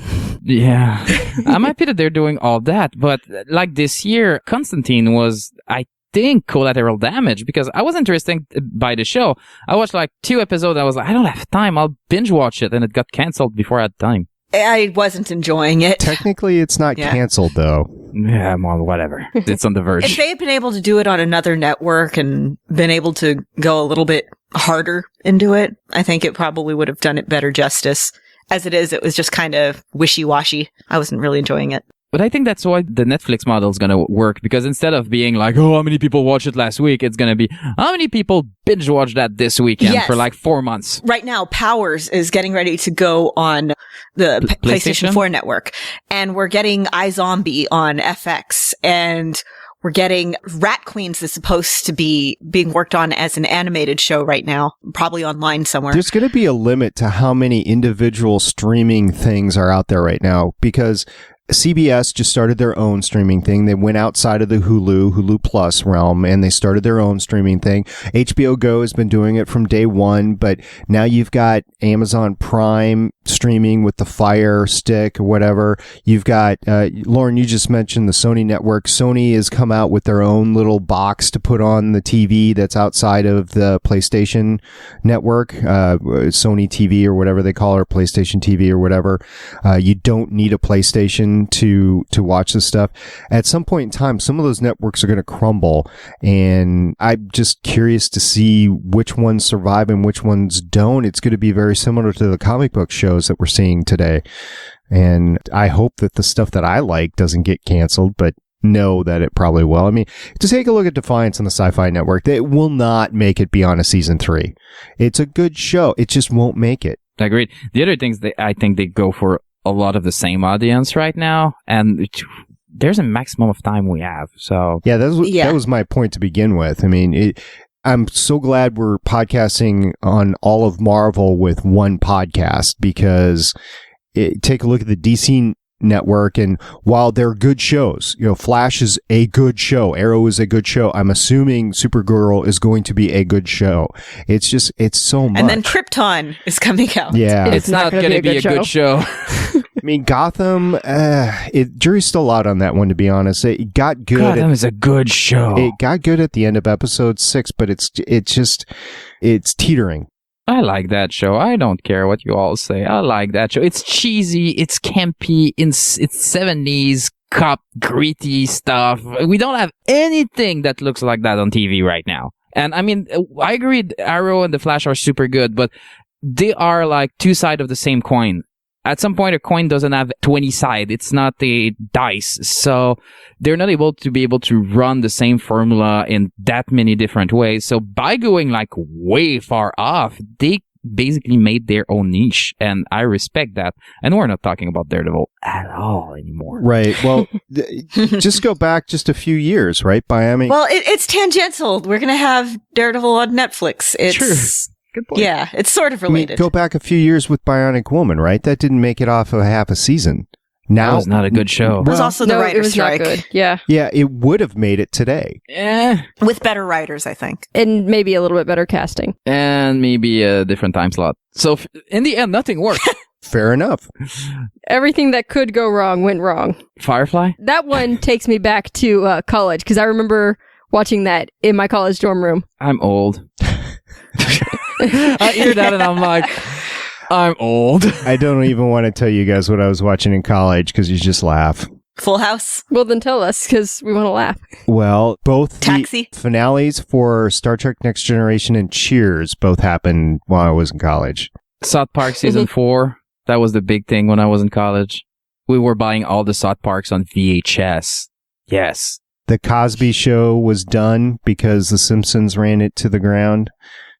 Yeah, I'm happy that they're doing all that. But like this year, Constantine was, I think, collateral damage because I was interested by the show. I watched like 2 episodes. I was like, I don't have time. I'll binge watch it, and it got canceled before I had time. I wasn't enjoying it. Technically, it's not canceled, though. Yeah, well, whatever. It's on the verge. If they had been able to do it on another network and been able to go a little bit harder into it, I think it probably would have done it better justice. As it is, it was just kind of wishy-washy. I wasn't really enjoying it. But I think that's why the Netflix model is going to work, because instead of being like, how many people watched it last week, it's going to be, how many people binge watched that this weekend for like 4 months? Right now, Powers is getting ready to go on the PlayStation 4 network, and we're getting iZombie on FX, and we're getting Rat Queens is supposed to be being worked on as an animated show right now, probably online somewhere. There's going to be a limit to how many individual streaming things are out there right now, because CBS just started their own streaming thing. They went outside of the Hulu Plus realm, and they started their own streaming thing. HBO Go has been doing it from day one, but now you've got Amazon Prime streaming with the Fire Stick or whatever. You've got, Lauren, you just mentioned the Sony network. Sony has come out with their own little box to put on the TV that's outside of the PlayStation network, Sony TV or whatever they call it, PlayStation TV or whatever. You don't need a PlayStation to watch this stuff. At some point in time, some of those networks are going to crumble, and I'm just curious to see which ones survive and which ones don't. It's going to be very similar to the comic book shows that we're seeing today, and I hope that the stuff that I like doesn't get canceled, but know that it probably will. I mean, to take a look at Defiance on the Sci-Fi Network, they will not make it beyond a season 3. It's a good show. It just won't make it. Agreed. The other things I think they go for a lot of the same audience right now, and there's a maximum of time we have. So yeah, that was my point to begin with. I mean, I'm so glad we're podcasting on all of Marvel with one podcast, because take a look at the DC network, and while they're good shows, Flash is a good show, Arrow is a good show, I'm assuming Supergirl is going to be a good show. It's so much. And then Krypton is coming out. Yeah, it's not going to be a good show. I mean, Gotham, jury's still out on that one, to be honest. It got good. Gotham is a good show. It got good at the end of episode 6, but it's teetering. I like that show. I don't care what you all say. I like that show. It's cheesy. It's campy. It's 70s cop gritty stuff. We don't have anything that looks like that on TV right now. And I mean, I agree, Arrow and The Flash are super good, but they are like two sides of the same coin. At some point, a coin doesn't have 20 sides. It's not a dice. So they're not able to run the same formula in that many different ways. So by going like way far off, they basically made their own niche. And I respect that. And we're not talking about Daredevil at all anymore. Right. Well, just go back just a few years, right? Well, it's tangential. We're going to have Daredevil on Netflix. It's true. Good point. Yeah, it's sort of related. I mean, go back a few years with Bionic Woman, right? That didn't make it off of half a season. Now, that was not a good show. It was also the writer's strike. Not good. Yeah. Yeah, it would have made it today. With better writers, I think. And maybe a little bit better casting. And maybe a different time slot. So in the end, nothing worked. Fair enough. Everything that could go wrong went wrong. Firefly? That one takes me back to college, because I remember watching that in my college dorm room. I'm old. I hear that and I'm like, I'm old. I don't even want to tell you guys what I was watching in college, because you just laugh. Full House? Well, then tell us, because we want to laugh. Well, both Taxi? The finales for Star Trek Next Generation and Cheers both happened while I was in college. South Park Season 4, that was the big thing when I was in college. We were buying all the South Parks on VHS. Yes. The Cosby Show was done because The Simpsons ran it to the ground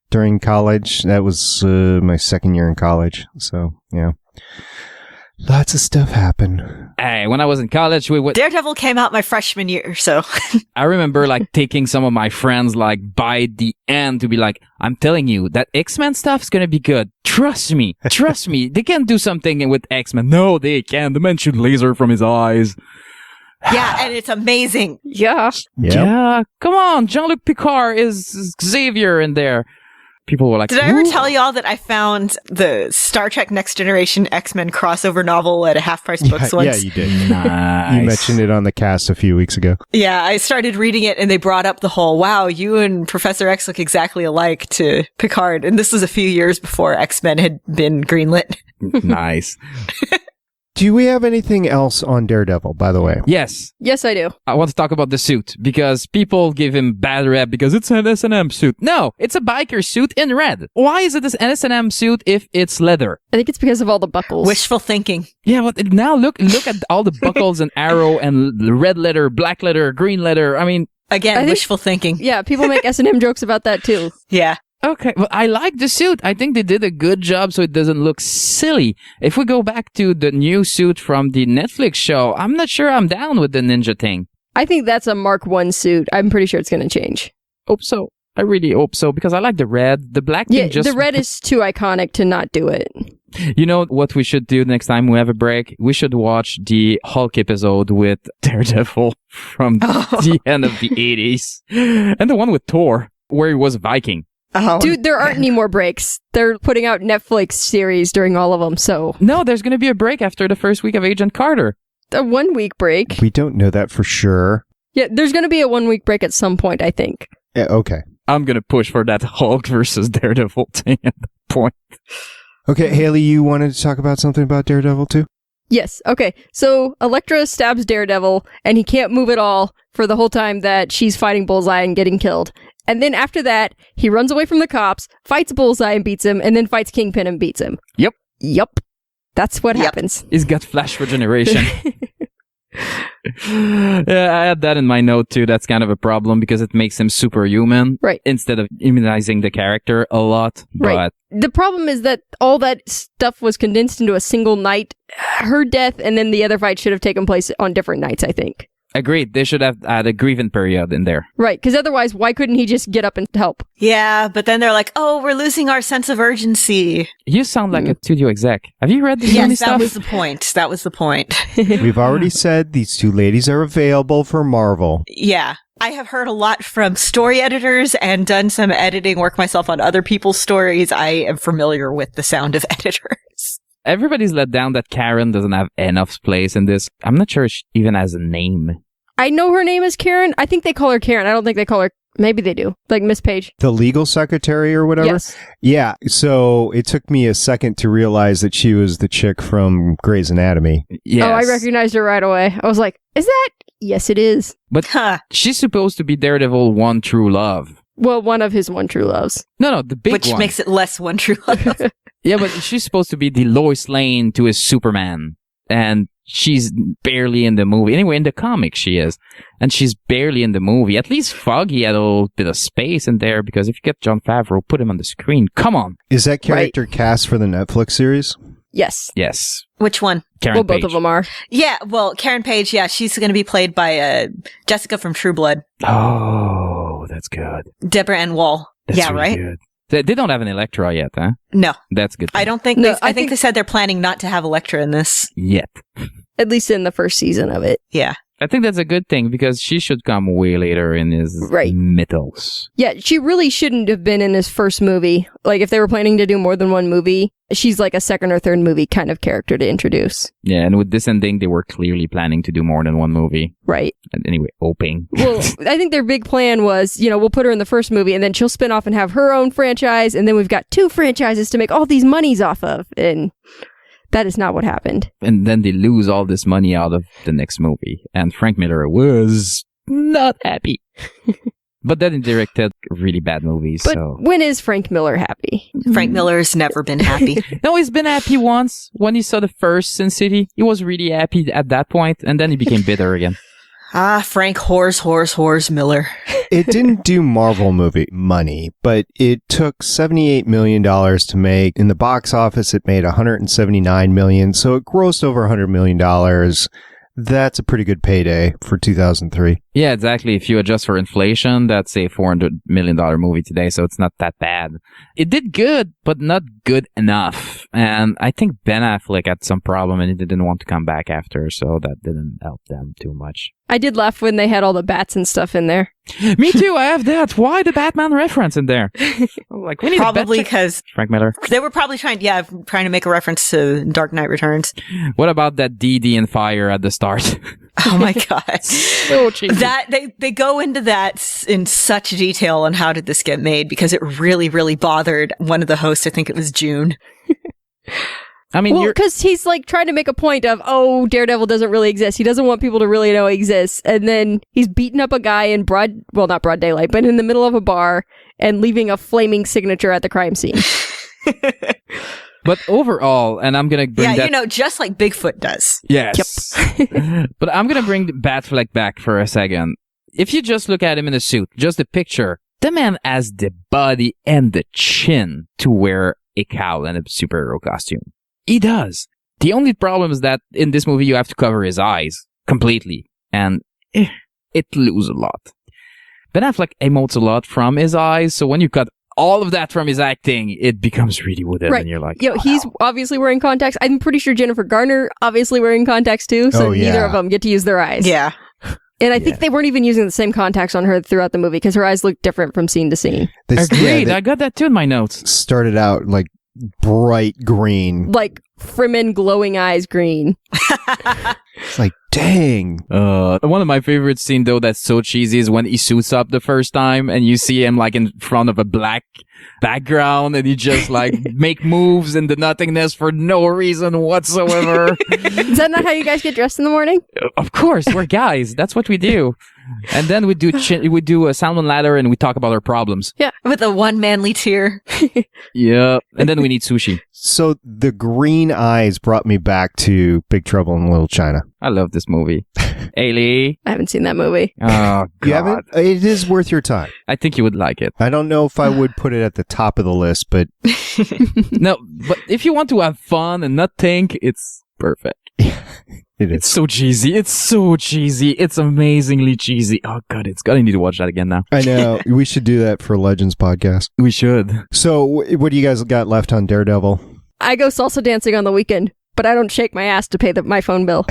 during college. That was my second year in college. So, yeah. Lots of stuff happened. Hey, when I was in college, we would... Daredevil came out my freshman year, so... I remember, like, taking some of my friends, like, by the end to be like, I'm telling you, that X-Men stuff's gonna be good. Trust me. Trust me. They can do something with X-Men. No, they can't. The man shoot laser from his eyes. Yeah, and it's amazing. Yeah. Yep. Yeah. Come on. Jean-Luc Picard is Xavier in there. People were like, did I ever tell y'all that I found the Star Trek Next Generation X-Men crossover novel at a half-price books once? Yeah, you did. Nice. You mentioned it on the cast a few weeks ago. Yeah, I started reading it and they brought up the whole, wow, you and Professor X look exactly alike to Picard. And this was a few years before X-Men had been greenlit. Nice. Do we have anything else on Daredevil, by the way? Yes. Yes, I do. I want to talk about the suit because people give him bad rep because it's an S&M suit. No, it's a biker suit in red. Why is it an S&M suit if it's leather? I think it's because of all the buckles. Wishful thinking. Yeah, but now look at all the buckles and arrow and red leather, black leather, green leather. I mean, again, wishful thinking. Yeah, people make S&M jokes about that too. Yeah. Okay, well, I like the suit. I think they did a good job so it doesn't look silly. If we go back to the new suit from the Netflix show, I'm not sure I'm down with the ninja thing. I think that's a Mark I suit. I'm pretty sure it's going to change. Hope so. I really hope so because I like the red. The black thing the red is too iconic to not do it. You know what we should do next time we have a break? We should watch the Hulk episode with Daredevil from the end of the 80s. And the one with Thor, where he was a Viking. Oh, Dude, there aren't any more breaks. They're putting out Netflix series during all of them, so... No, there's going to be a break after the first week of Agent Carter. A 1 week break. We don't know that for sure. Yeah, there's going to be a 1 week break at some point, I think. Yeah, okay. I'm going to push for that Hulk versus Daredevil thing at that point. Okay, Haley, you wanted to talk about something about Daredevil too? Yes, okay. So Elektra stabs Daredevil, and he can't move at all for the whole time that she's fighting Bullseye and getting killed. And then after that, he runs away from the cops, fights Bullseye and beats him, and then fights Kingpin and beats him. Yep. That's what happens. He's got Flash regeneration. Yeah, I had that in my note too. That's kind of a problem because it makes him superhuman. Right. Instead of immunizing the character a lot. Right. The problem is that all that stuff was condensed into a single night. Her death and then the other fight should have taken place on different nights, I think. Agreed. They should have had a grievance period in there. Right, because otherwise, why couldn't he just get up and help? yeah, but then they're like, oh, we're losing our sense of urgency. You sound like a studio exec. Have you read the Sony Yes, stuff? that was the point. That was the point. We've already said these two ladies are available for Marvel. Yeah. I have heard a lot from story editors and done some editing work myself on other people's stories. I am familiar with the sound of editors. Everybody's let down that Karen doesn't have enough place in this. I'm not sure she even has a name. I know her name is Karen. I think they call her Karen. I don't think they call her... Maybe they do. Like Miss Page. The legal secretary or whatever? Yes. Yeah, so it took me a second to realize that she was the chick from Grey's Anatomy. Yes. Oh, I recognized her right away. I was like, is that... Yes, it is. But Huh. she's supposed to be Daredevil One True Love. Well, one of his one true loves. No, the big Which one. makes it less one true love. Yeah, but she's supposed to be the Lois Lane to his Superman. And she's barely in the movie. Anyway, in the comic she is. And she's barely in the movie. At least Foggy had a little bit of space in there, because if you get Jon Favreau, put him on the screen. Come on. Is that character cast for the Netflix series? Yes. Yes. Which one? Karen Well, both Page. of them are. Yeah, well, Karen Page, yeah, she's going to be played by Jessica from True Blood. Oh, that's good. Deborah Ann Wall. That's yeah, really right? good. They don't have an Elektra yet, huh? No, That's good. I don't think No, I think they said they're planning not to have Elektra in this. Yet. At least in the first season of it. Yeah. I think that's a good thing, because she should come way later in his Right. mythos. Yeah, she really shouldn't have been in his first movie. Like, if they were planning to do more than one movie, she's like a second or third movie kind of character to introduce. Yeah, and with this ending, they were clearly planning to do more than one movie. Right. And anyway, hoping. Well, I think their big plan was, we'll put her in the first movie and then she'll spin off and have her own franchise, and then we've got 2 franchises to make all these monies off of. And that is not what happened. And then they lose all this money out of the next movie. And Frank Miller was not happy. But then he directed really bad movies, But so... when is Frank Miller happy? Frank Miller's never been happy. No, he's been happy once. When he saw the first Sin City, he was really happy at that point, and then he became bitter again. Frank Horse Miller. It didn't do Marvel movie money, but it took $78 million to make. In the box office, it made $179 million, so it grossed over $100 million. That's a pretty good payday for 2003. Yeah, exactly. If you adjust for inflation, that's a $400 million movie today, so it's not that bad. It did good, but not good enough. And I think Ben Affleck had some problem and he didn't want to come back after, so that didn't help them too much. I did laugh when they had all the bats and stuff in there. Me too, I have that. Why the Batman reference in there? Like, we need Probably a bat because Frank Miller. they were probably trying to make a reference to Dark Knight Returns. What about that DD and fire at the start? Oh my god. So cheesy. That they go into that in such detail on how did this get made, because it really, really bothered one of the hosts. I think it was June. I mean, Well, because he's like trying to make a point of, Daredevil doesn't really exist. He doesn't want people to really know he exists. And then he's beating up a guy in not broad daylight, but in the middle of a bar and leaving a flaming signature at the crime scene. But overall, and I'm going to bring that... just like Bigfoot does. Yes. But I'm going to bring Batfleck back for a second. If you just look at him in a suit, just the picture, the man has the body and the chin to wear a cowl and a superhero costume. He does. The only problem is that in this movie you have to cover his eyes completely, and it loses a lot. Ben Affleck emotes a lot from his eyes, so when you cut all of that from his acting, it becomes really wooden. Right. And you're like, You know, he's obviously wearing contacts. I'm pretty sure Jennifer Garner obviously wearing contacts too. So neither of them get to use their eyes. Yeah. And I think they weren't even using the same contacts on her throughout the movie because her eyes look different from scene to scene. Agreed. I got that too in my notes. Started out like bright green. Like Fremen glowing eyes green. It's like, dang. One of my favorite scenes, though, that's so cheesy is when he suits up the first time and you see him like in front of a black background and he just like make moves in the nothingness for no reason whatsoever. Is that not how you guys get dressed in the morning? Of course, we're guys. That's what we do. And then we do a salmon ladder and we talk about our problems. Yeah. With a one manly tear. Yeah. And then we need sushi. So the green eyes brought me back to Big Trouble in Little China. I love this movie. Ailey. I haven't seen that movie. Oh, God. You haven't? It is worth your time. I think you would like it. I don't know if I would put it at the top of the list, but No, but if you want to have fun and not think, it's perfect. It's so cheesy. It's so cheesy. It's amazingly cheesy. Oh, God, I need to watch that again now. I know. We should do that for Legends podcast. We should. So what do you guys got left on Daredevil? I go salsa dancing on the weekend, but I don't shake my ass to pay my phone bill.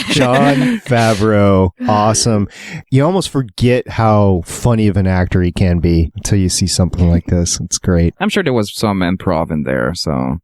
Jon Favreau. Awesome. You almost forget how funny of an actor he can be until you see something like this. It's great. I'm sure there was some improv in there, so...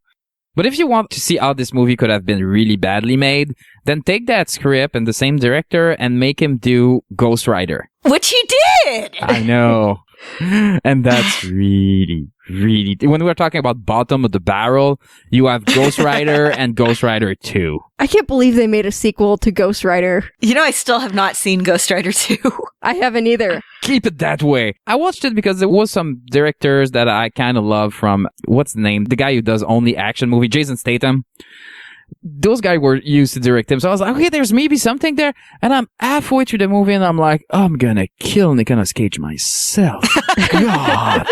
But if you want to see how this movie could have been really badly made, then take that script and the same director and make him do Ghost Rider. Which he did! I know. And that's really, really... When we're talking about bottom of the barrel, you have Ghost Rider and Ghost Rider 2. I can't believe they made a sequel to Ghost Rider. You know, I still have not seen Ghost Rider 2. I haven't either. Keep it that way. I watched it because there was some directors that I kind of love from... What's the name? The guy who does only action movie, Jason Statham. Those guys were used to direct him. So I was like, okay, there's maybe something there. And I'm halfway through the movie and I'm like, I'm gonna kill Nicolas Cage myself. God.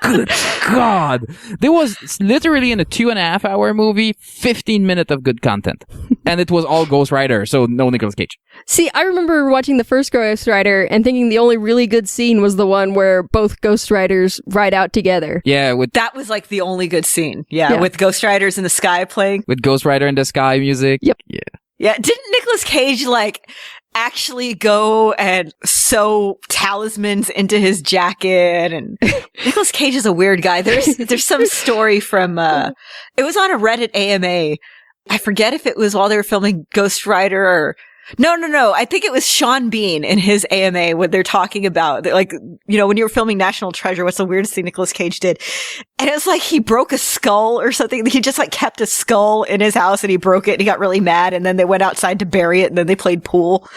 Good God. There was literally in a 2.5 hour movie, 15 minutes of good content. And it was all Ghost Rider, so no Nicolas Cage. See, I remember watching the first Ghost Rider and thinking the only really good scene was the one where both Ghost Riders ride out together. Yeah, That was like the only good scene. Yeah, with Ghost Riders in the sky playing. with Ghost Rider in the Sky music. Yep. Yeah. Yeah, didn't Nicolas Cage like actually go and sew talismans into his jacket? And Nicolas Cage is a weird guy. There's some story from it was on a Reddit AMA. I forget if it was while they were filming Ghost Rider or no. I think it was Sean Bean in his AMA when they're talking about like, you know, when you were filming National Treasure, what's the weirdest thing Nicolas Cage did? And it was like he broke a skull or something. He just like kept a skull in his house and he broke it and he got really mad and then they went outside to bury it and then they played pool.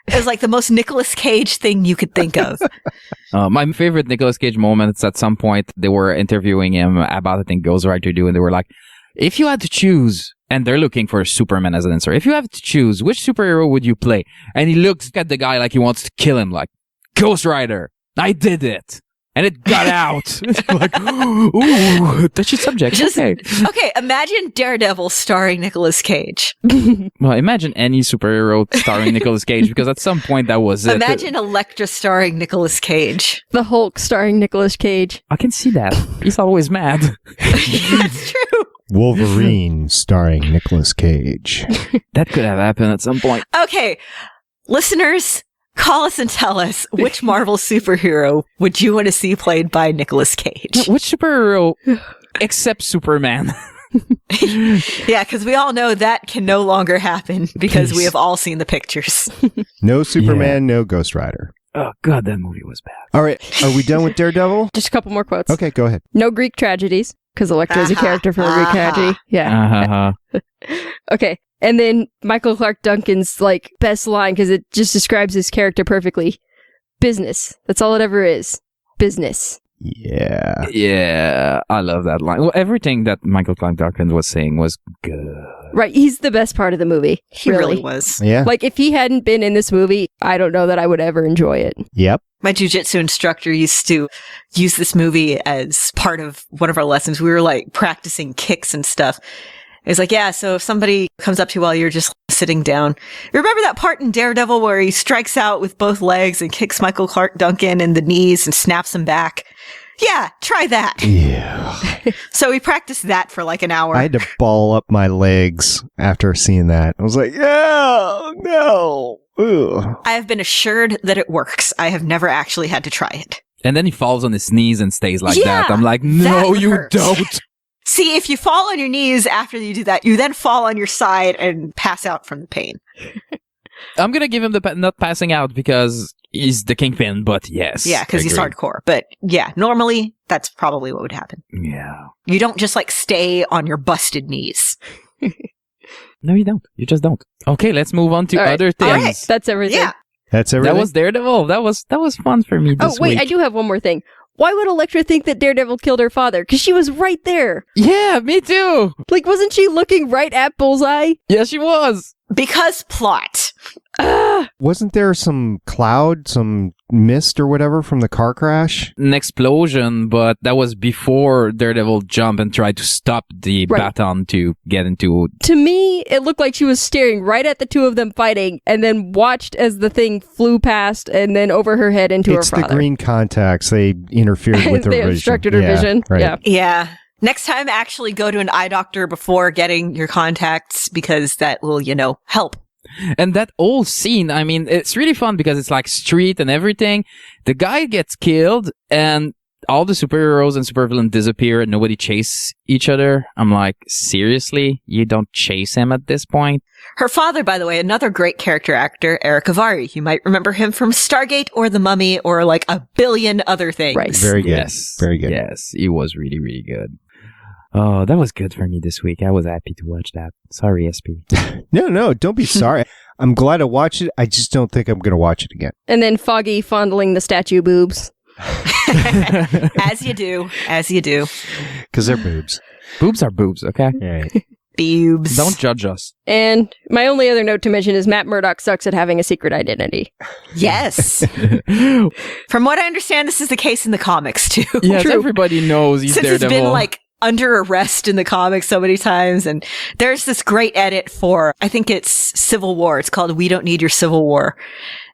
It was like the most Nicolas Cage thing you could think of. My favorite Nicolas Cage moments at some point, they were interviewing him about, I think, Ghost Rider 2, and they were like, if you had to choose, and they're looking for Superman as an answer, if you have to choose, which superhero would you play? And he looks at the guy like he wants to kill him, like, Ghost Rider, I did it. And it got out. Like, ooh, touchy subject. Okay, imagine Daredevil starring Nicolas Cage. Well, imagine any superhero starring Nicolas Cage, because at some point that was it. Imagine Elektra starring Nicolas Cage. The Hulk starring Nicolas Cage. I can see that. He's always mad. That's true. Wolverine starring Nicolas Cage. That could have happened at some point. Okay, listeners, call us and tell us which Marvel superhero would you want to see played by Nicolas Cage? Which superhero except Superman? Yeah, because we all know that can no longer happen because we have all seen the pictures. No Superman, no Ghost Rider. Oh, God, that movie was bad. All right. Are we done with Daredevil? Just a couple more quotes. Okay, go ahead. No Greek tragedies, because Elektra is a character from a Greek tragedy. Yeah. Okay. And then Michael Clark Duncan's like best line, because it just describes his character perfectly. Business. That's all it ever is. Business. Yeah. Yeah, I love that line. Well, everything that Michael Clark Duncan was saying was good. Right. He's the best part of the movie. He really was. Yeah. Like, if he hadn't been in this movie, I don't know that I would ever enjoy it. Yep. My jujitsu instructor used to use this movie as part of one of our lessons. We were like practicing kicks and stuff. It was like, yeah, so if somebody comes up to you while you're just sitting down, remember that part in Daredevil where he strikes out with both legs and kicks Michael Clark Duncan in the knees and snaps him back? Yeah, try that. Yeah. So we practiced that for like an hour. I had to ball up my legs after seeing that. I was like, yeah, no. Ugh. I have been assured that it works. I have never actually had to try it. And then he falls on his knees and stays like Yeah, that. I'm like, no, that you hurts. don't. See, if you fall on your knees after you do that, you then fall on your side and pass out from the pain. I'm going to give him the not passing out because he's the kingpin, but yes. Yeah, because he's agreed. hardcore. But yeah, normally that's probably what would happen. Yeah. You don't just like stay on your busted knees. No, you don't. You just don't. Okay, let's move on to All right. other All things. right. That's everything. Yeah. That's everything. That was Daredevil. That was fun for me this Oh, wait, week. I do have one more thing. Why would Elektra think that Daredevil killed her father? Because she was right there. Yeah, me too. Like, wasn't she looking right at Bullseye? Yeah, she was. Because plot. Wasn't there some cloud, some mist or whatever from the car crash? An explosion, but that was before Daredevil jumped and tried to stop the Right. baton to get into. To me, it looked like she was staring right at the two of them fighting and then watched as the thing flew past and then over her head into It's her the father. green contacts. They interfered with her They vision. obstructed her vision. Right. Yeah. Yeah. Next time, actually go to an eye doctor before getting your contacts because that will, help. And that old scene, I mean, it's really fun because it's like street and everything. The guy gets killed and all the superheroes and supervillains disappear and nobody chase each other. I'm like, seriously? You don't chase him at this point? Her father, by the way, another great character actor, Eric Avari. You might remember him from Stargate or The Mummy or like a billion other things. Right. Very good. Yes. Very good. Yes, it was really, really good. Oh, that was good for me this week. I was happy to watch that. Sorry, SP. No, don't be sorry. I'm glad I watched it. I just don't think I'm going to watch it again. And then Foggy fondling the statue boobs. As you do. As you do. Because they're boobs. Boobs are boobs, okay? Right. Boobs. Don't judge us. And my only other note to mention is Matt Murdock sucks at having a secret identity. Yes. From what I understand, this is the case in the comics, too. Yes, True. everybody knows he's Since Daredevil. it's been like under arrest in the comics so many times. And there's this great edit for, I think it's Civil War. It's called We Don't Need Your Civil War,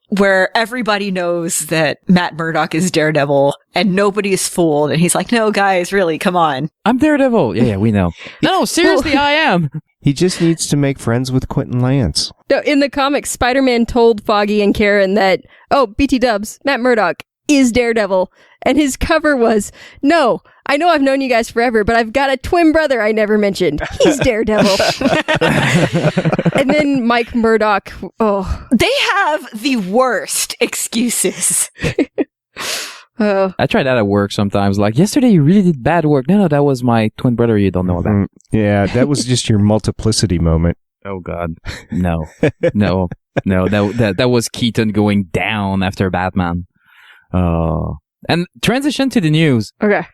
where everybody knows that Matt Murdock is Daredevil and nobody is fooled. And he's like, no, guys, really, come on. I'm Daredevil. Yeah, we know. No, seriously, I am. He just needs to make friends with Quentin Lance. No, in the comics, Spider-Man told Foggy and Karen that, oh, BT Dubs, Matt Murdock is Daredevil. And his cover was, no, I know I've known you guys forever, but I've got a twin brother I never mentioned. He's Daredevil. And then Mike Murdock, oh. They have the worst excuses. Oh. I try that at work sometimes. Like, yesterday you really did bad work. No, that was my twin brother you don't know about. Yeah, that was just your multiplicity moment. Oh, God. No. No. That was Keaton going down after Batman. Oh. And transition to the news. Okay.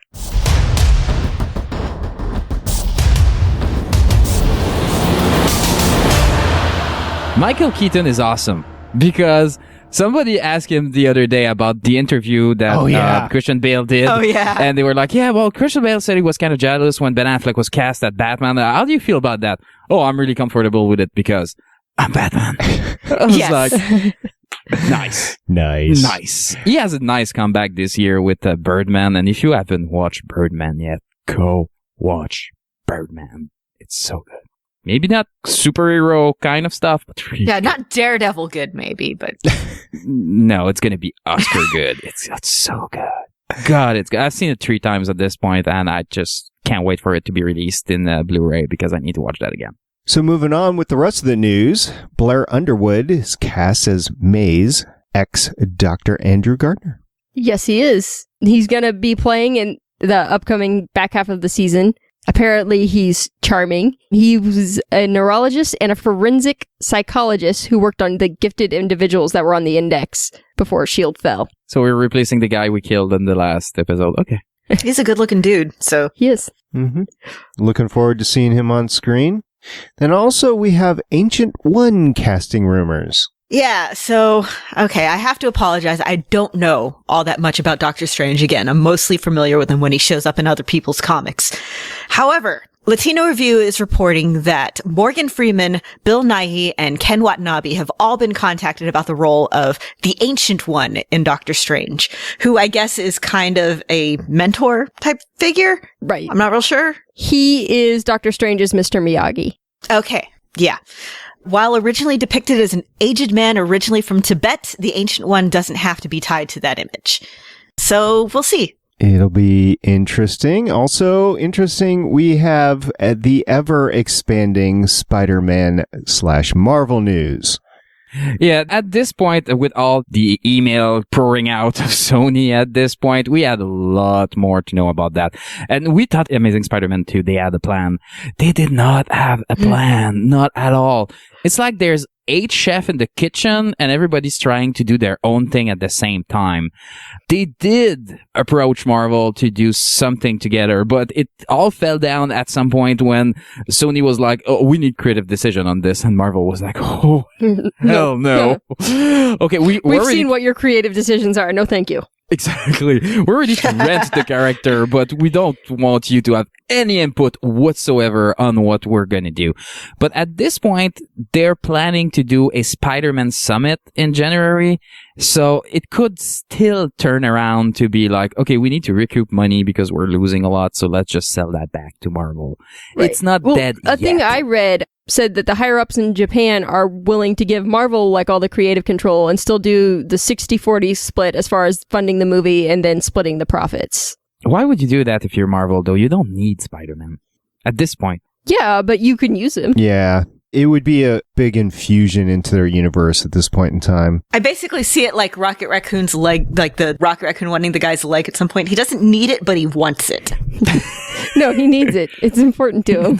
Michael Keaton is awesome because somebody asked him the other day about the interview that Christian Bale did. Oh, yeah. And they were like, yeah, well, Christian Bale said he was kind of jealous when Ben Affleck was cast as Batman. How do you feel about that? Oh, I'm really comfortable with it because I'm Batman. I was Yes. like, nice. Nice. He has a nice comeback this year with Birdman. And if you haven't watched Birdman yet, go watch Birdman. It's so good. Maybe not superhero kind of stuff, but really Yeah, good. not Daredevil good, maybe, but No, it's going to be Oscar good. It's so good. God, it's good. I've seen it 3 times at this point, and I just can't wait for it to be released in Blu-ray because I need to watch that again. So moving on with the rest of the news, Blair Underwood is cast as Maze, ex-Dr. Andrew Gardner. Yes, he is. He's going to be playing in the upcoming back half of the season. Apparently, he's charming. He was a neurologist and a forensic psychologist who worked on the gifted individuals that were on the index before S.H.I.E.L.D. fell. So we're replacing the guy we killed in the last episode. Okay. he's a good looking dude, so. He is. Mm-hmm. Looking forward to seeing him on screen. Then also we have Ancient One casting rumors. Yeah, so, okay, I have to apologize. I don't know all that much about Doctor Strange. Again, I'm mostly familiar with him when he shows up in other people's comics. However, Latino Review is reporting that Morgan Freeman, Bill Nighy, and Ken Watanabe have all been contacted about the role of the Ancient One in Doctor Strange, who I guess is kind of a mentor type figure. Right. I'm not real sure. He is Doctor Strange's Mr. Miyagi. Okay. Yeah. While originally depicted as an aged man originally from Tibet, the Ancient One doesn't have to be tied to that image. So we'll see. It'll be interesting. Also interesting, we have the ever-expanding Spider-Man/Marvel news. Yeah, at this point, with all the email pouring out of Sony at this point, we had a lot more to know about that. And we thought Amazing Spider-Man 2, they had a plan. They did not have a plan. Not at all. It's like there's 8 chefs in the kitchen and everybody's trying to do their own thing at the same time. They did approach Marvel to do something together, but it all fell down at some point when Sony was like, oh, we need creative decision on this. And Marvel was like, oh, hell no. Okay, we've seen what your creative decisions are. No, thank you. Exactly. We're ready to rent the character, but we don't want you to have any input whatsoever on what we're going to do. But at this point, they're planning to do a Spider-Man summit in January. So it could still turn around to be like, okay, we need to recoup money because we're losing a lot. So let's just sell that back to Marvel. Right. It's not dead yet. A thing I read said that the higher-ups in Japan are willing to give Marvel like all the creative control and still do the 60-40 split as far as funding the movie and then splitting the profits. Why would you do that if you're Marvel, though? You don't need Spider-Man at this point. Yeah, but you can use him. Yeah. It would be a big infusion into their universe at this point in time. I basically see it like Rocket Raccoon's leg, like the Rocket Raccoon wanting the guy's leg at some point. He doesn't need it, but he wants it. No, he needs it. It's important to him.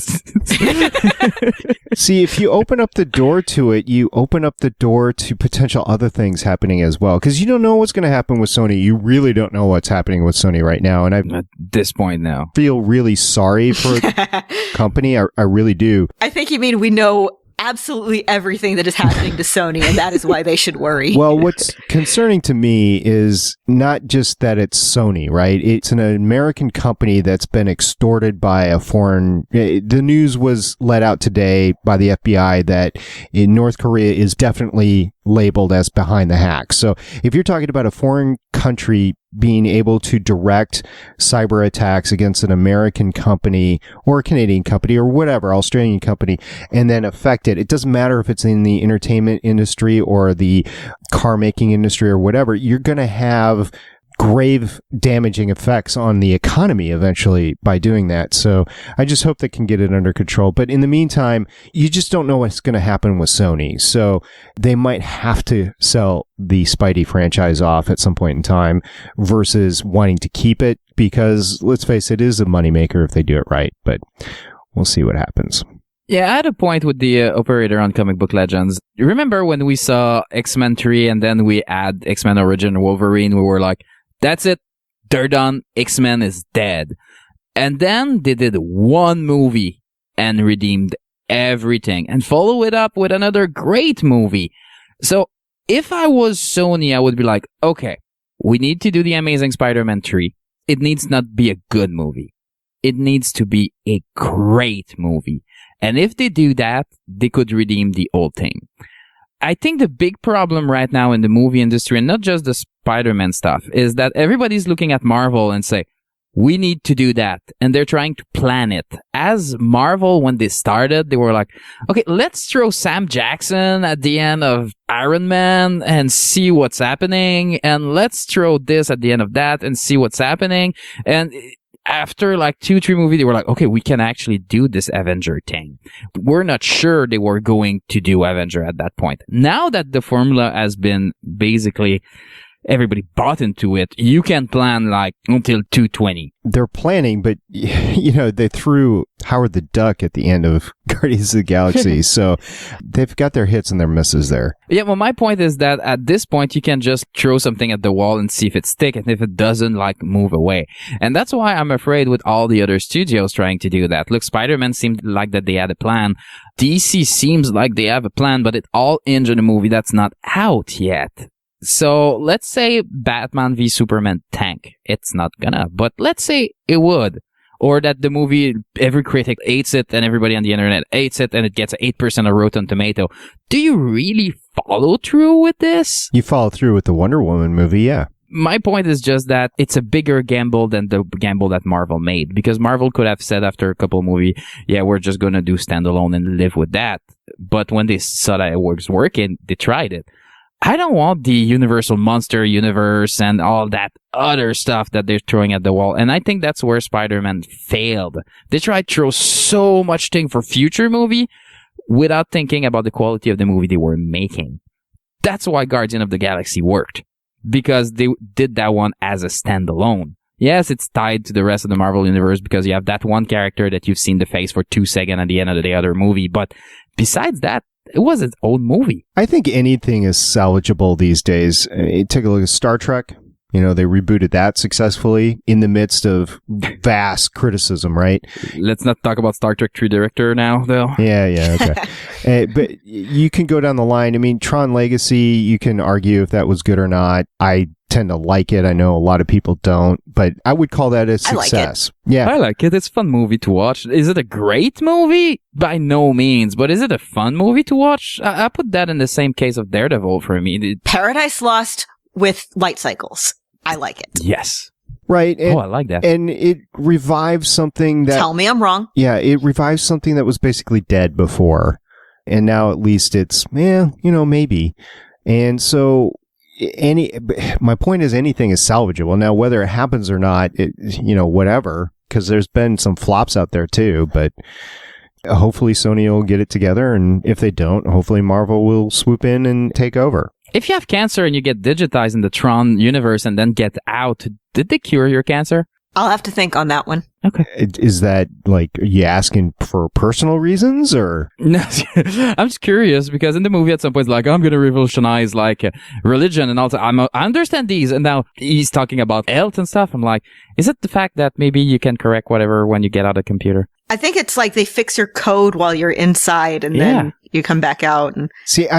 See, if you open up the door to it, you open up the door to potential other things happening as well. Because you don't know what's going to happen with Sony. You really don't know what's happening with Sony right now. And at this point now, feel really sorry for the company. I really do. I think you mean we know absolutely everything that is happening to Sony, and that is why they should worry. Well, what's concerning to me is not just that it's Sony, right? It's an American company that's been extorted by a foreign... The news was let out today by the FBI that in North Korea is definitely labeled as behind the hack. So if you're talking about a foreign country being able to direct cyber attacks against an American company or a Canadian company or whatever, Australian company, and then affect it. It doesn't matter if it's in the entertainment industry or the car making industry or whatever. You're going to have grave damaging effects on the economy eventually by doing that. So I just hope they can get it under control. But in the meantime, you just don't know what's going to happen with Sony. So they might have to sell the Spidey franchise off at some point in time versus wanting to keep it because, let's face it, is a moneymaker if they do it right. But we'll see what happens. Yeah, I had a point with the operator on Comic Book Legends. You remember when we saw X-Men 3 and then we add X-Men Origin Wolverine, we were like, that's it. They're done. X-Men is dead. And then they did one movie and redeemed everything and follow it up with another great movie. So if I was Sony, I would be like, okay, we need to do the Amazing Spider-Man 3. It needs not be a good movie. It needs to be a great movie. And if they do that, they could redeem the old thing. I think the big problem right now in the movie industry, and not just the Spider-Man stuff, is that everybody's looking at Marvel and say, we need to do that. And they're trying to plan it. As Marvel, when they started, they were like, okay, let's throw Sam Jackson at the end of Iron Man and see what's happening. And let's throw this at the end of that and see what's happening. And after like 2-3 movies, they were like, okay, we can actually do this Avenger thing. We're not sure they were going to do Avenger at that point. Now that the formula has been basically everybody bought into it, you can plan like until 220. They're planning, but you know, they threw Howard the Duck at the end of Guardians of the Galaxy. So they've got their hits and their misses there. Yeah, well, my point is that at this point, you can just throw something at the wall and see if it sticks, and if it doesn't, like, move away. And that's why I'm afraid with all the other studios trying to do that. Look, Spider-Man seemed like that they had a plan. DC seems like they have a plan, but it all hinged on a movie that's not out yet. So let's say Batman v Superman tank. It's not gonna, but let's say it would. or that the movie, every critic hates it and everybody on the internet hates it and it gets 8% of Rotten Tomato. Do you really follow through with this? You follow through with the Wonder Woman movie, yeah. My point is just that it's a bigger gamble than the gamble that Marvel made, because Marvel could have said after a couple movie, yeah, we're just going to do standalone and live with that. But when they saw that it was working, they tried it. I don't want the Universal Monster Universe and all that other stuff that they're throwing at the wall. And I think that's where Spider-Man failed. They tried to throw so much thing for future movie without thinking about the quality of the movie they were making. That's why Guardian of the Galaxy worked. Because they did that one as a standalone. Yes, it's tied to the rest of the Marvel Universe because you have that one character that you've seen the face for 2 seconds at the end of the other movie. But besides that, it was its own movie. I think anything is salvageable these days. Take a look at Star Trek. You know, they rebooted that successfully in the midst of vast criticism, right? Let's not talk about Star Trek 3 director now, though. Yeah, okay. But you can go down the line. I mean, Tron Legacy, you can argue if that was good or not. I tend to like it. I know a lot of people don't, but I would call that a success. I like it. It's a fun movie to watch. Is it a great movie? By no means, but is it a fun movie to watch? I put that in the same case of Daredevil for me. Paradise Lost with light cycles. I like it. Yes. Right. And, I like that. And it revives something that... Tell me I'm wrong. Yeah, it revives something that was basically dead before. And now at least it's, maybe. And so my point is anything is salvageable. Now, whether it happens or not, whatever, because there's been some flops out there too, but hopefully Sony will get it together. And if they don't, hopefully Marvel will swoop in and take over. If you have cancer and you get digitized in the Tron universe and then get out, did they cure your cancer? I'll have to think on that one. Okay. Is that are you asking for personal reasons or? No, I'm just curious because in the movie at some point, I'm going to revolutionize religion and also I understand these. And now he's talking about health and stuff. I'm like, is it the fact that maybe you can correct whatever when you get out of the computer? I think it's like they fix your code while you're inside and then you come back out. And see,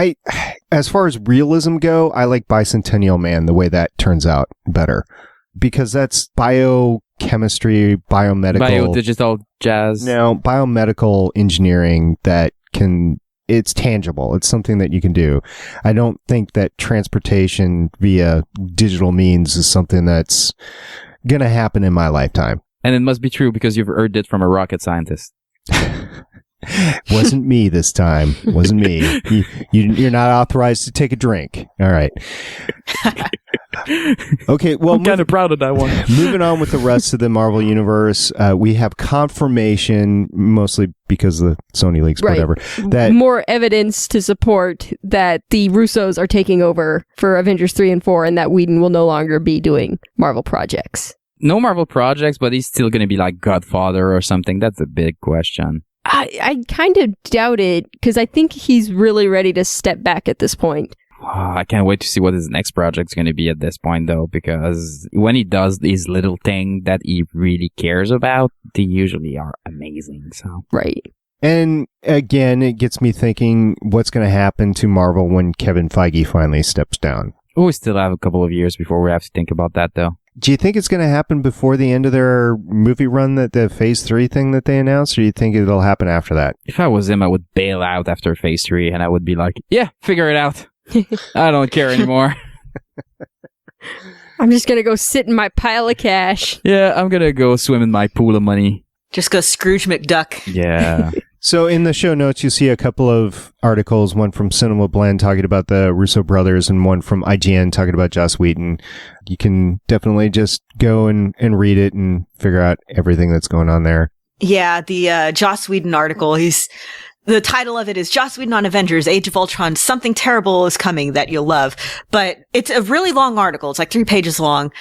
as far as realism go, I like Bicentennial Man, the way that turns out better. Because that's biochemistry, biomedical... Biodigital jazz. No, biomedical engineering that it's tangible. It's something that you can do. I don't think that transportation via digital means is something that's going to happen in my lifetime. And it must be true because you've heard it from a rocket scientist. Wasn't me this time. Wasn't me. You're not authorized to take a drink. All right. Okay, well, I'm kind of proud of that one. Moving on with the rest of the Marvel Universe, we have confirmation, mostly because of the Sony leaks, whatever. That more evidence to support that the Russos are taking over for Avengers 3 and 4 and that Whedon will no longer be doing Marvel projects. No Marvel projects, but he's still going to be like Godfather or something. That's a big question. I kind of doubt it because I think he's really ready to step back at this point. I can't wait to see what his next project's going to be at this point, though, because when he does these little things that he really cares about, they usually are amazing. So right. And again, it gets me thinking what's going to happen to Marvel when Kevin Feige finally steps down. We still have a couple of years before we have to think about that, though. Do you think it's going to happen before the end of their movie run, that the Phase 3 thing that they announced, or do you think it'll happen after that? If I was him, I would bail out after Phase 3, and I would be like, yeah, figure it out. I don't care anymore. I'm just going to go sit in my pile of cash. Yeah, I'm going to go swim in my pool of money. Just go Scrooge McDuck. Yeah. So in the show notes, you see a couple of articles, one from Cinema Blend talking about the Russo brothers and one from IGN talking about Joss Whedon. You can definitely just go and read it and figure out everything that's going on there. Yeah, the Joss Whedon article, the title of it is Joss Whedon on Avengers, Age of Ultron, something terrible is coming that you'll love. But it's a really long article. It's like 3 pages long.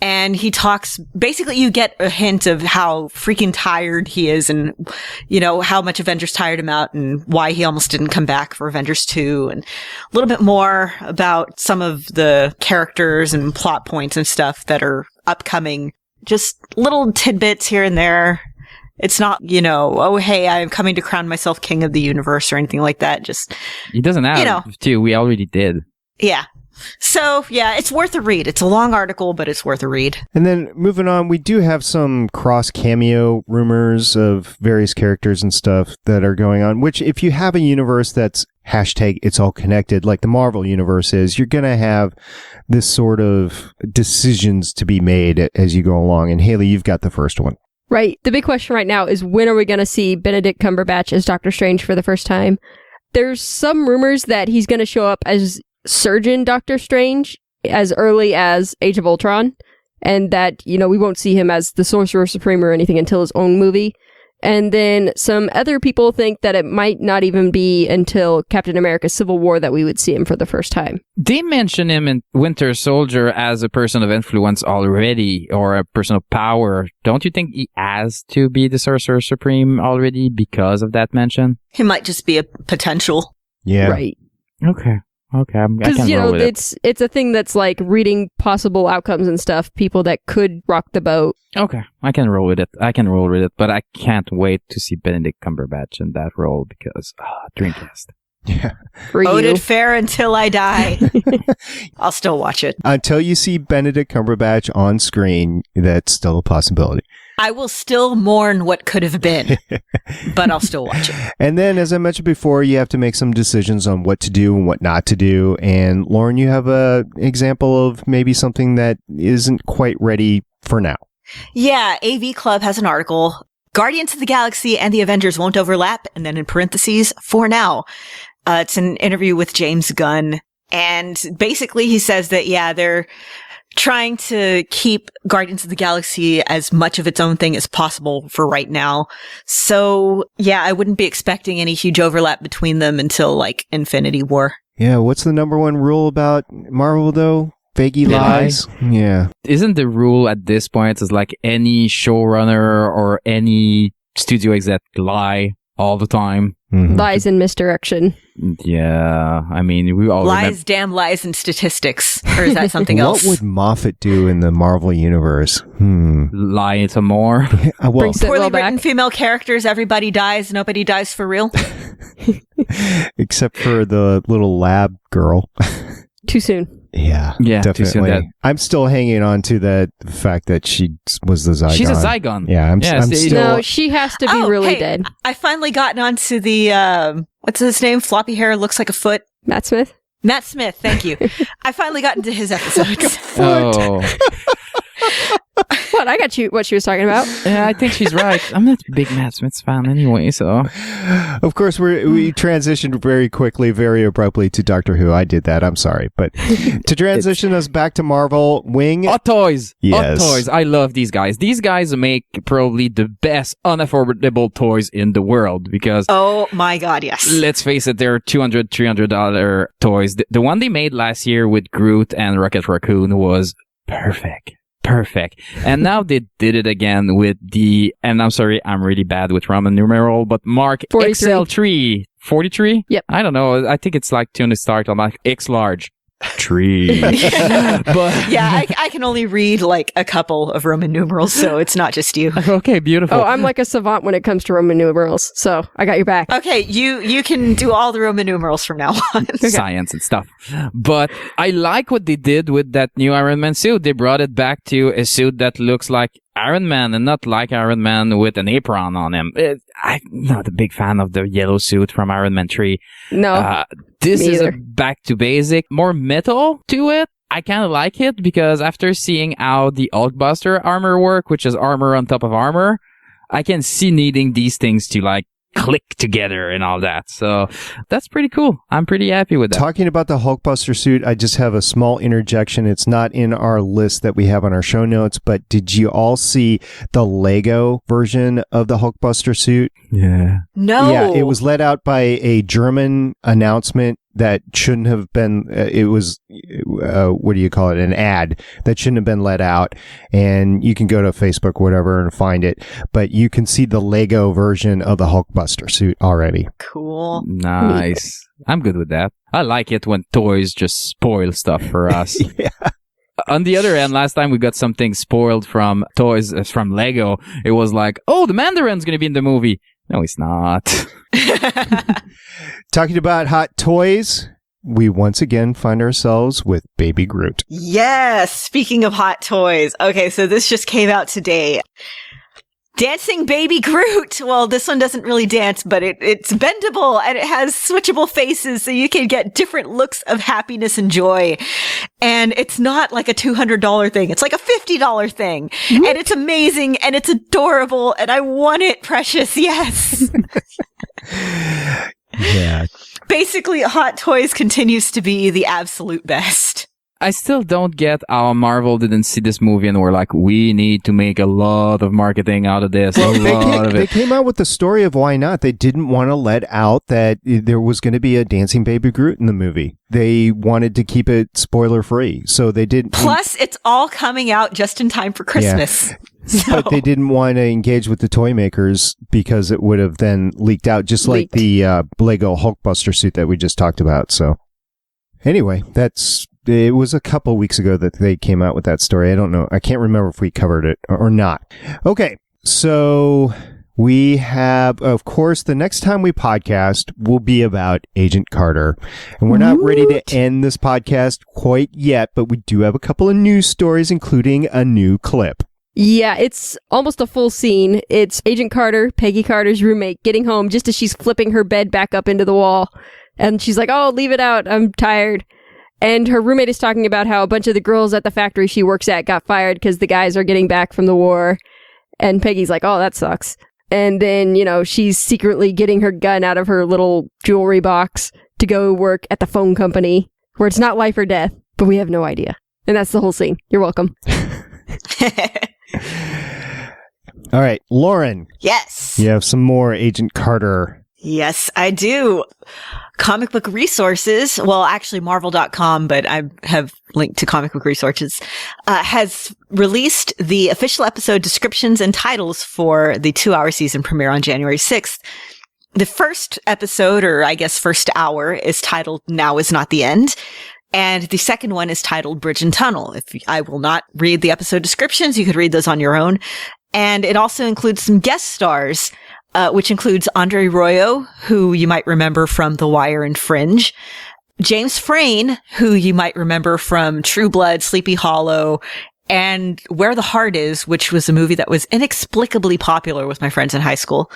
And he talks, basically you get a hint of how freaking tired he is and, how much Avengers tired him out and why he almost didn't come back for Avengers 2 and a little bit more about some of the characters and plot points and stuff that are upcoming. Just little tidbits here and there. It's not, oh, hey, I'm coming to crown myself king of the universe or anything like that. Just, he doesn't have to. We already did. Yeah. So, yeah, it's worth a read. It's a long article, but it's worth a read. And then moving on, we do have some cross cameo rumors of various characters and stuff that are going on, which if you have a universe that's hashtag it's all connected, like the Marvel universe is, you're going to have this sort of decisions to be made as you go along. And Haley, you've got the first one. Right. The big question right now is when are we going to see Benedict Cumberbatch as Doctor Strange for the first time? There's some rumors that he's going to show up as Surgeon Doctor Strange as early as Age of Ultron, and that, you know, we won't see him as the Sorcerer Supreme or anything until his own movie. And then some other people think that it might not even be until Captain America Civil War that we would see him for the first time. They mention him in Winter Soldier as a person of influence already, or a person of power. Don't you think he has to be the Sorcerer Supreme already because of that mention? He might just be a potential. Yeah. Right. Okay. I can Because, you roll know, with it. it's a thing that's like reading possible outcomes and stuff, people that could rock the boat. Okay, I can roll with it. But I can't wait to see Benedict Cumberbatch in that role because Dreamcast. Yeah. For you. Voted fair until I die. I'll still watch it. Until you see Benedict Cumberbatch on screen, that's still a possibility. I will still mourn what could have been, but I'll still watch it. And then, as I mentioned before, you have to make some decisions on what to do and what not to do. And Lauren, you have an example of maybe something that isn't quite ready for now. Yeah, AV Club has an article. Guardians of the Galaxy and the Avengers won't overlap, and then in parentheses, for now. It's an interview with James Gunn. And basically he says that, yeah, they're trying to keep Guardians of the Galaxy as much of its own thing as possible for right now. So, yeah, I wouldn't be expecting any huge overlap between them until, like, Infinity War. Yeah, what's the number one rule about Marvel, though? Vaguey lies? Yeah. Isn't the rule at this point is like any showrunner or any studio exec lie all the time? Mm-hmm. Lies and misdirection. Yeah, I mean, we all Lies, damn lies, and statistics. Or is that something else? What would Moffat do in the Marvel universe? lie some more. Well, Brings it Poorly well written back. female characters, everybody dies, nobody dies for real. except for the little lab girl. Too soon. Yeah, Yeah, too definitely. soon that- I'm still hanging on to the fact that she was the Zygon. She's a Zygon. Yeah, I'm see, still. No, she has to be Oh, really hey, dead. I finally gotten onto the, what's his name? Floppy hair, looks like a foot. Matt Smith? Matt Smith, thank you. I finally got into his episodes. Oh, What? I got you what she was talking about. yeah, I think she's right. I'm not a big Matt Smith fan anyway, so. Of course, we transitioned very quickly, very abruptly to Doctor Who. I did that. I'm sorry, but to transition us back to Marvel, Wing. Hot Toys. Yes. Hot Toys. I love these guys. These guys make probably the best unaffordable toys in the world because Oh my god, yes. let's face it, they're $200, $300 toys. The one they made last year with Groot and Rocket Raccoon was perfect. And now they did it again with and I'm sorry, I'm really bad with Roman numeral, but Mark 43. XL3. 43? Yep. I don't know. I think it's like Tony Stark. I'm like X large. Tree. But Yeah, I can only read like a couple of Roman numerals, so it's not just you. okay, beautiful. Oh, I'm like a savant when it comes to Roman numerals, so I got your back. Okay, you can do all the Roman numerals from now on. Science and stuff. But I like what they did with that new Iron Man suit. They brought it back to a suit that looks like Iron Man and not like Iron Man with an apron on him. I'm not a big fan of the yellow suit from Iron Man 3. No. This me is a either. back to basic, more metal to it. I kind of like it because after seeing how the Hulkbuster armor work, which is armor on top of armor, I can see needing these things to like click together and all that. So that's pretty cool. I'm pretty happy with that. Talking about the Hulkbuster suit, I just have a small interjection. It's not in our list that we have on our show notes, but did you all see the Lego version of the Hulkbuster suit? Yeah. No. Yeah, it was let out by a German announcement that shouldn't have been, it was, what do you call it, an ad that shouldn't have been let out. And you can go to Facebook, whatever, and find it. But you can see the Lego version of the Hulkbuster suit already. Cool. Nice. I'm good with that. I like it when toys just spoil stuff for us. Yeah. On the other end, last time we got something spoiled from toys, from Lego, it was like, oh, the Mandarin's going to be in the movie. No, he's not. Talking about hot toys, we once again find ourselves with Baby Groot. Yes. Speaking of hot toys. Okay, so this just came out today. Dancing Baby Groot. Well, this one doesn't really dance, but it's bendable and it has switchable faces so you can get different looks of happiness and joy. And it's not like a $200 thing. It's like a $50 thing. And it's amazing and it's adorable and I want it, Precious. Yes. Yeah. Basically, Hot Toys continues to be the absolute best. I still don't get how Marvel didn't see this movie and were like, we need to make a lot of marketing out of this. They came out with the story of why not. They didn't want to let out that there was going to be a dancing Baby Groot in the movie. They wanted to keep it spoiler free. So they didn't. Plus, it's all coming out just in time for Christmas. Yeah. So. But they didn't want to engage with the toy makers because it would have then leaked out, just like the Lego Hulkbuster suit that we just talked about. So anyway, it was a couple weeks ago that they came out with that story. I don't know. I can't remember if we covered it or not. Okay. So we have, of course, the next time we podcast will be about Agent Carter. And we're not ready to end this podcast quite yet, but we do have a couple of news stories, including a new clip. Yeah, it's almost a full scene. It's Agent Carter, Peggy Carter's roommate, getting home just as she's flipping her bed back up into the wall. And she's like, oh, leave it out. I'm tired. And her roommate is talking about how a bunch of the girls at the factory she works at got fired because the guys are getting back from the war. And Peggy's like, oh, that sucks. And then, she's secretly getting her gun out of her little jewelry box to go work at the phone company where it's not life or death, but we have no idea. And that's the whole scene. You're welcome. All right, Lauren. Yes. You have some more Agent Carter. Yes, I do. Comic book resources, well, actually Marvel.com, but I have linked to comic book resources, has released the official episode descriptions and titles for the 2-hour season premiere on January 6th. The first episode, or I guess first hour, is titled Now Is Not the End. And the second one is titled Bridge and Tunnel. I will not read the episode descriptions. You could read those on your own. And it also includes some guest stars, which includes Andre Royo, who you might remember from The Wire and Fringe, James Frain, who you might remember from True Blood, Sleepy Hollow, and Where the Heart Is, which was a movie that was inexplicably popular with my friends in high school.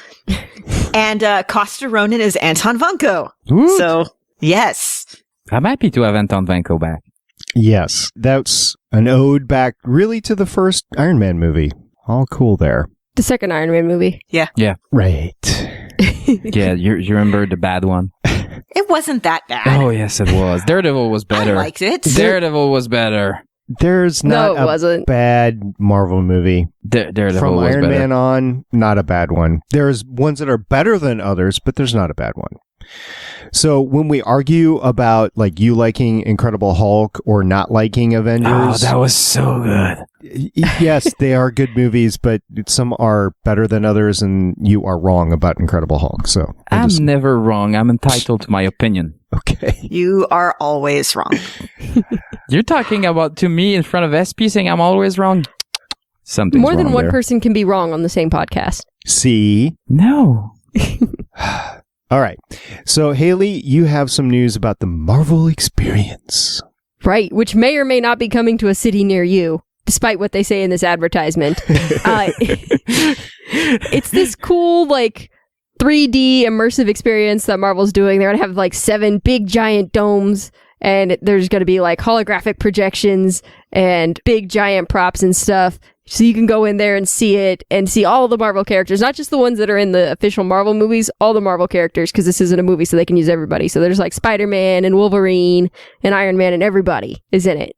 And Costa Ronan is Anton Vanko. Ooh. So, yes. I'm happy to have Anton Vanko back. Yes, that's an ode back really to the first Iron Man movie. All cool there. The second Iron Man movie. Yeah. Yeah. Right. Yeah, you remember the bad one? It wasn't that bad. Oh, yes, it was. Daredevil was better. I liked it. Daredevil was better. There's not a bad Marvel movie. Daredevil From was Iron better. Man on, not a bad one. There's ones that are better than others, but there's not a bad one. So when we argue about like you liking Incredible Hulk or not liking Avengers, Oh, that was so good. Yes, they are good movies, but some are better than others, and you are wrong about Incredible Hulk. So I'm never wrong. I'm entitled to my opinion. Okay. You are always wrong. You're talking about to me in front of SP saying I'm always wrong? Something's More than wrong one there. person can be wrong on the same podcast. See? No. All right. So, Haley, you have some news about the Marvel Experience. Right, which may or may not be coming to a city near you, despite what they say in this advertisement. It's this cool, 3D immersive experience that Marvel's doing. They're going to have 7 big giant domes, and there's going to be holographic projections and big giant props and stuff. So you can go in there and see it and see all the Marvel characters, not just the ones that are in the official Marvel movies, all the Marvel characters, because this isn't a movie, so they can use everybody. So there's Spider-Man and Wolverine and Iron Man, and everybody is in it.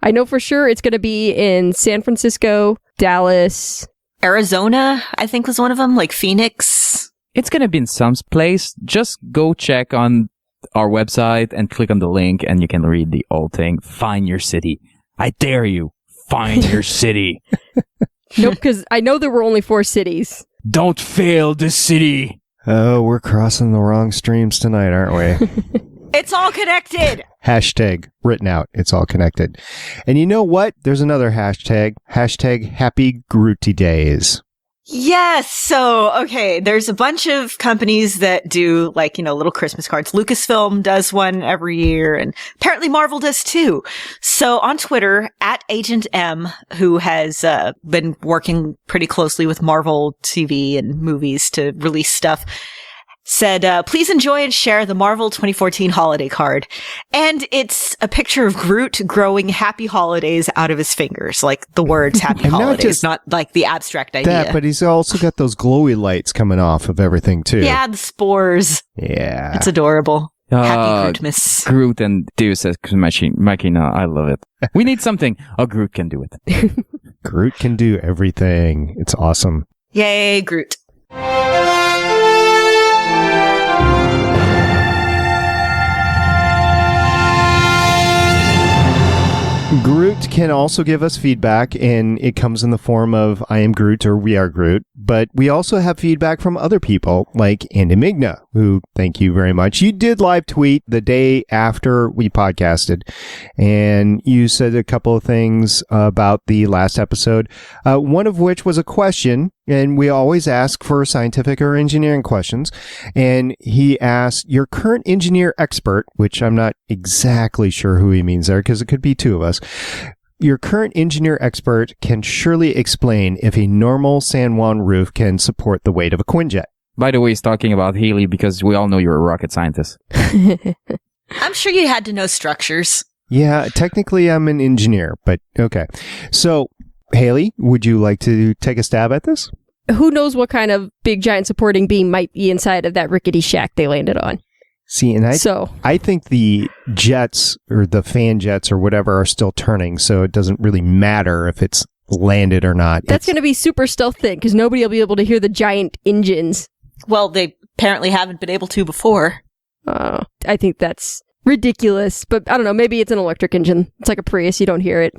I know for sure it's going to be in San Francisco, Dallas. Arizona, I think, was one of them, Phoenix. It's going to be in some place. Just go check on our website and click on the link, and you can read the whole thing. Find your city. I dare you. Find your city. Nope, because I know there were only 4 cities. Don't fail the city. Oh, we're crossing the wrong streams tonight, aren't we? It's all connected. Hashtag written out. It's all connected. And you know what? There's another hashtag. Hashtag Happy Grooty Days. Yes. So, okay, there's a bunch of companies that do little Christmas cards. Lucasfilm does one every year, and apparently Marvel does too. So on Twitter, @Agent M, who has been working pretty closely with Marvel TV and movies to release stuff, said, please enjoy and share the Marvel 2014 holiday card. And it's a picture of Groot growing happy holidays out of his fingers, like the words happy And not holidays, just not like the abstract idea. That, but he's also got those glowy lights coming off of everything too. Yeah, the spores. Yeah. It's adorable. Happy Grootmas. Groot and Deus Ex Machina. I love it. We need something. Oh, Groot can do it. Groot can do everything. It's awesome. Yay, Groot. Groot can also give us feedback, and it comes in the form of I am Groot or we are Groot. But we also have feedback from other people like Andamigna, who, thank you very much. You did live tweet the day after we podcasted, and you said a couple of things about the last episode, one of which was a question, and we always ask for scientific or engineering questions. And he asked, your current engineer expert, which I'm not exactly sure who he means there because it could be two of us. Your current engineer expert can surely explain if a normal San Juan roof can support the weight of a Quinjet. By the way, he's talking about Haley because we all know you're a rocket scientist. I'm sure you had to know structures. Yeah, technically I'm an engineer, but okay. So, Haley, would you like to take a stab at this? Who knows what kind of big giant supporting beam might be inside of that rickety shack they landed on. See, and I think the jets or the fan jets or whatever are still turning, so it doesn't really matter if it's landed or not. That's going to be super stealth thin because nobody will be able to hear the giant engines. Well, they apparently haven't been able to before. I think that's ridiculous, but I don't know. Maybe it's an electric engine. It's like a Prius. You don't hear it.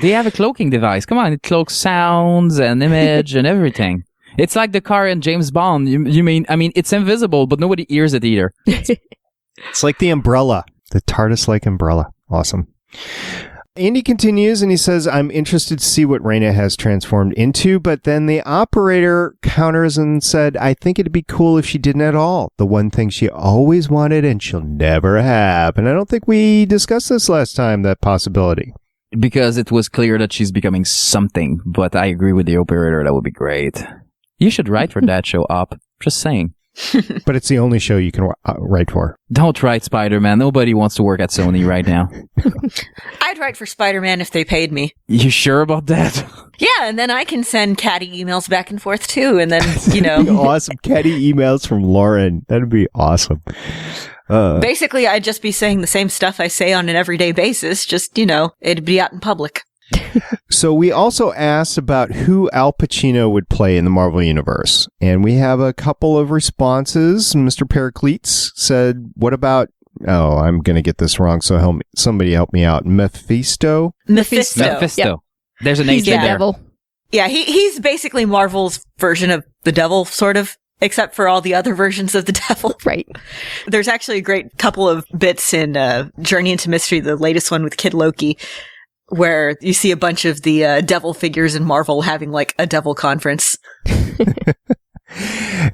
They have a cloaking device. Come on, it cloaks sounds and image and everything. It's like the car in James Bond. You mean, it's invisible, but nobody hears it either. It's like the umbrella, the TARDIS-like umbrella. Awesome. Andy continues and he says, I'm interested to see what Raina has transformed into, but then the operator counters and said, I think it'd be cool if she didn't at all. The one thing she always wanted and she'll never have. And I don't think we discussed this last time, that possibility. Because it was clear that she's becoming something, but I agree with the operator. That would be great. You should write for that show, Up. Just saying. But it's the only show you can write for. Don't write Spider-Man. Nobody wants to work at Sony right now. I'd write for Spider-Man if they paid me. You sure about that? Yeah, and then I can send catty emails back and forth too, and then, Awesome catty emails from Lauren. That'd be awesome. Basically, I'd just be saying the same stuff I say on an everyday basis, just, it'd be out in public. So we also asked about who Al Pacino would play in the Marvel Universe. And we have a couple of responses. Mr. Pericletes said, what about, I'm going to get this wrong, so somebody help me out. Mephisto? Mephisto. Yep. There's an H He's the in there. devil. Yeah, he's basically Marvel's version of the devil, sort of, except for all the other versions of the devil. Right. There's actually a great couple of bits in Journey into Mystery, the latest one with Kid Loki, where you see a bunch of the devil figures in Marvel having like a devil conference.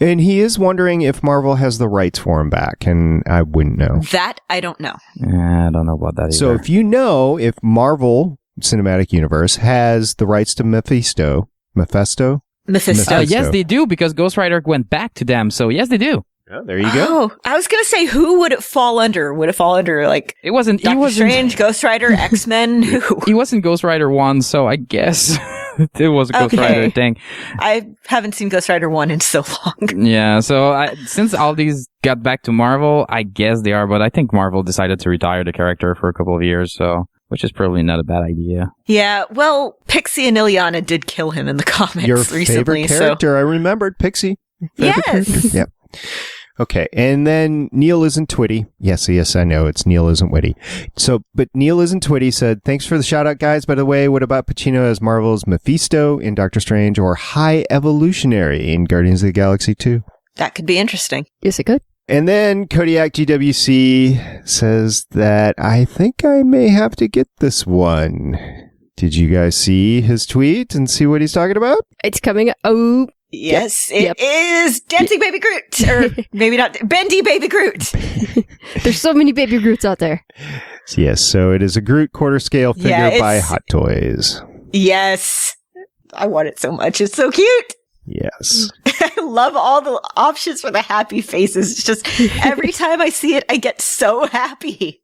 And he is wondering if Marvel has the rights for him back, and I wouldn't know. That I don't know. I don't know about that either. So if you know if Marvel Cinematic Universe has the rights to Mephisto. Yes, they do, because Ghost Rider went back to them, so yes, they do. Oh, there you go. Oh, I was going to say, who would it fall under? Would it fall under, like, It wasn't Strange, Ghost Rider, X-Men? Who? He wasn't Ghost Rider 1, so I guess it was a Ghost Rider thing. I haven't seen Ghost Rider 1 in so long. Yeah, so since all these got back to Marvel, I guess they are, but I think Marvel decided to retire the character for a couple of years, so which is probably not a bad idea. Yeah, well, Pixie and Ileana did kill him in the comics Your recently. favorite character, I remembered, Pixie. Yes. Yep. Okay, and then NeilIsntWitty. Yes, I know, it's NeilIsntWitty. So, but NeilIsntWitty said, thanks for the shout-out, guys. By the way, what about Pacino as Marvel's Mephisto in Doctor Strange or High Evolutionary in Guardians of the Galaxy 2? That could be interesting. Yes, it could. And then Kodiak GWC says that I think I may have to get this one. Did you guys see his tweet and see what he's talking about? It's coming. Oh, Yes, it is Dancing Baby Groot. Or maybe not. Bendy Baby Groot. there's so many Baby Groots out there. Yes, so it is a Groot quarter scale figure by Hot Toys. Yes. I want it so much. It's so cute. Yes. I love all the options for the happy faces. It's just every time I see it, I get so happy.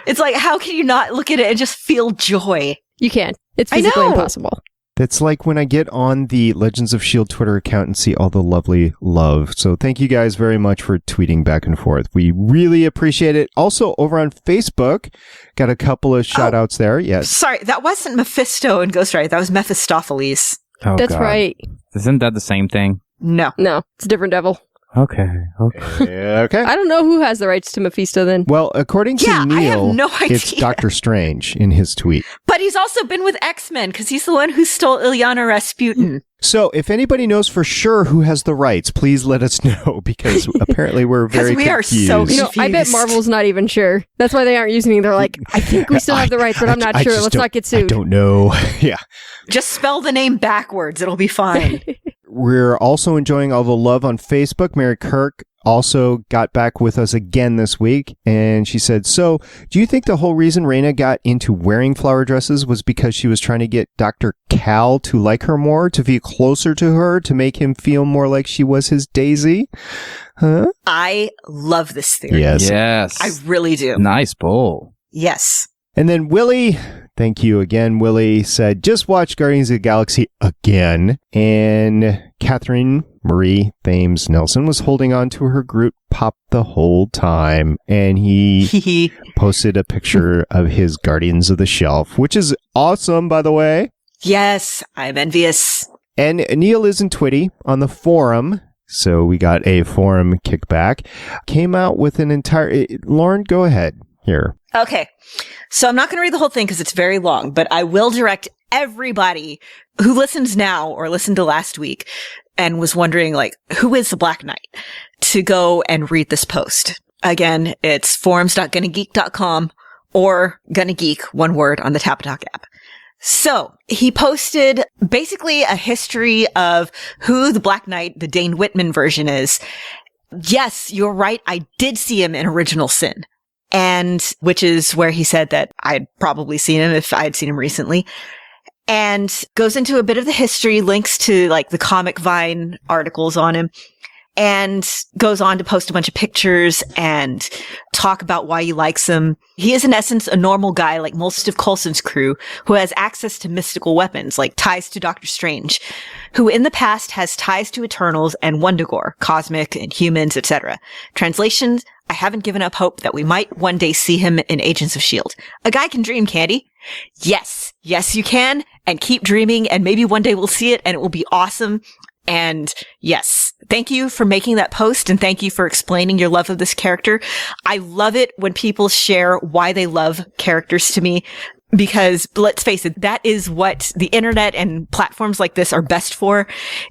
It's like, how can you not look at it and just feel joy? You can. It's physically impossible. That's like when I get on the Legends of S.H.I.E.L.D. Twitter account and see all the lovely love. So thank you guys very much for tweeting back and forth. We really appreciate it. Also, over on Facebook, got a couple of shout outs there. Yes. Sorry, that wasn't Mephisto and Ghost Rider. That was Mephistopheles. Oh, That's God. right. Isn't that the same thing? No. No, it's a different devil. Okay. Okay. I don't know who has the rights to Mephisto then. Well, according to Yeah, I have Neil, no idea. it's Doctor Strange in his tweet. But he's also been with X-Men because he's the one who stole Ilyana Rasputin. So if anybody knows for sure who has the rights, please let us know, because apparently we're very we are confused. so You know, I bet confused. Marvel's not even sure. That's why they aren't using it. They're like, I think we still have the rights, but I'm not sure. just Let's not get I sued. don't know. Yeah. Just spell the name backwards. It'll be fine. We're also enjoying all the love on Facebook. Mary Kirk also got back with us again this week, and she said, so, do you think the whole reason Raina got into wearing flower dresses was because she was trying to get Dr. Cal to like her more, to feel closer to her, to make him feel more like she was his Daisy? Huh? I love this theory. Yes. Yes. I really do. Nice pull. Yes. And then Willie, thank you again, Willie, said, just watch Guardians of the Galaxy again. And Catherine Marie Thames Nelson was holding on to her Groot pop the whole time. And he posted a picture of his Guardians of the Shelf, which is awesome, by the way. Yes, I'm envious. And NeilIsntWitty on the forum, so we got a forum kickback, came out with an entire... Lauren, go ahead here. Okay. So I'm not going to read the whole thing because it's very long, but I will direct everybody who listens now or listened to last week and was wondering, like, who is the Black Knight, to go and read this post. Again, it's forums.gonnageek.com or Gonna Geek, one word, on the Tapatalk app. So he posted basically a history of who the Black Knight, the Dane Whitman version, is. Yes, you're right. I did see him in Original Sin. And which is where he said that I'd probably seen him if I had seen him recently, and goes into a bit of the history, links to like the Comic Vine articles on him, and goes on to post a bunch of pictures and talk about why he likes them. He is in essence a normal guy like most of Coulson's crew who has access to mystical weapons like ties to Doctor Strange, who in the past has ties to Eternals and Wundagore, cosmic and humans, etc. Translations, I haven't given up hope that we might one day see him in Agents of S.H.I.E.L.D. A guy can dream, can't he? Yes. Yes, you can. And keep dreaming. And maybe one day we'll see it and it will be awesome. And yes, thank you for making that post. And thank you for explaining your love of this character. I love it when people share why they love characters to me. Because let's face it, that is what the internet and platforms like this are best for,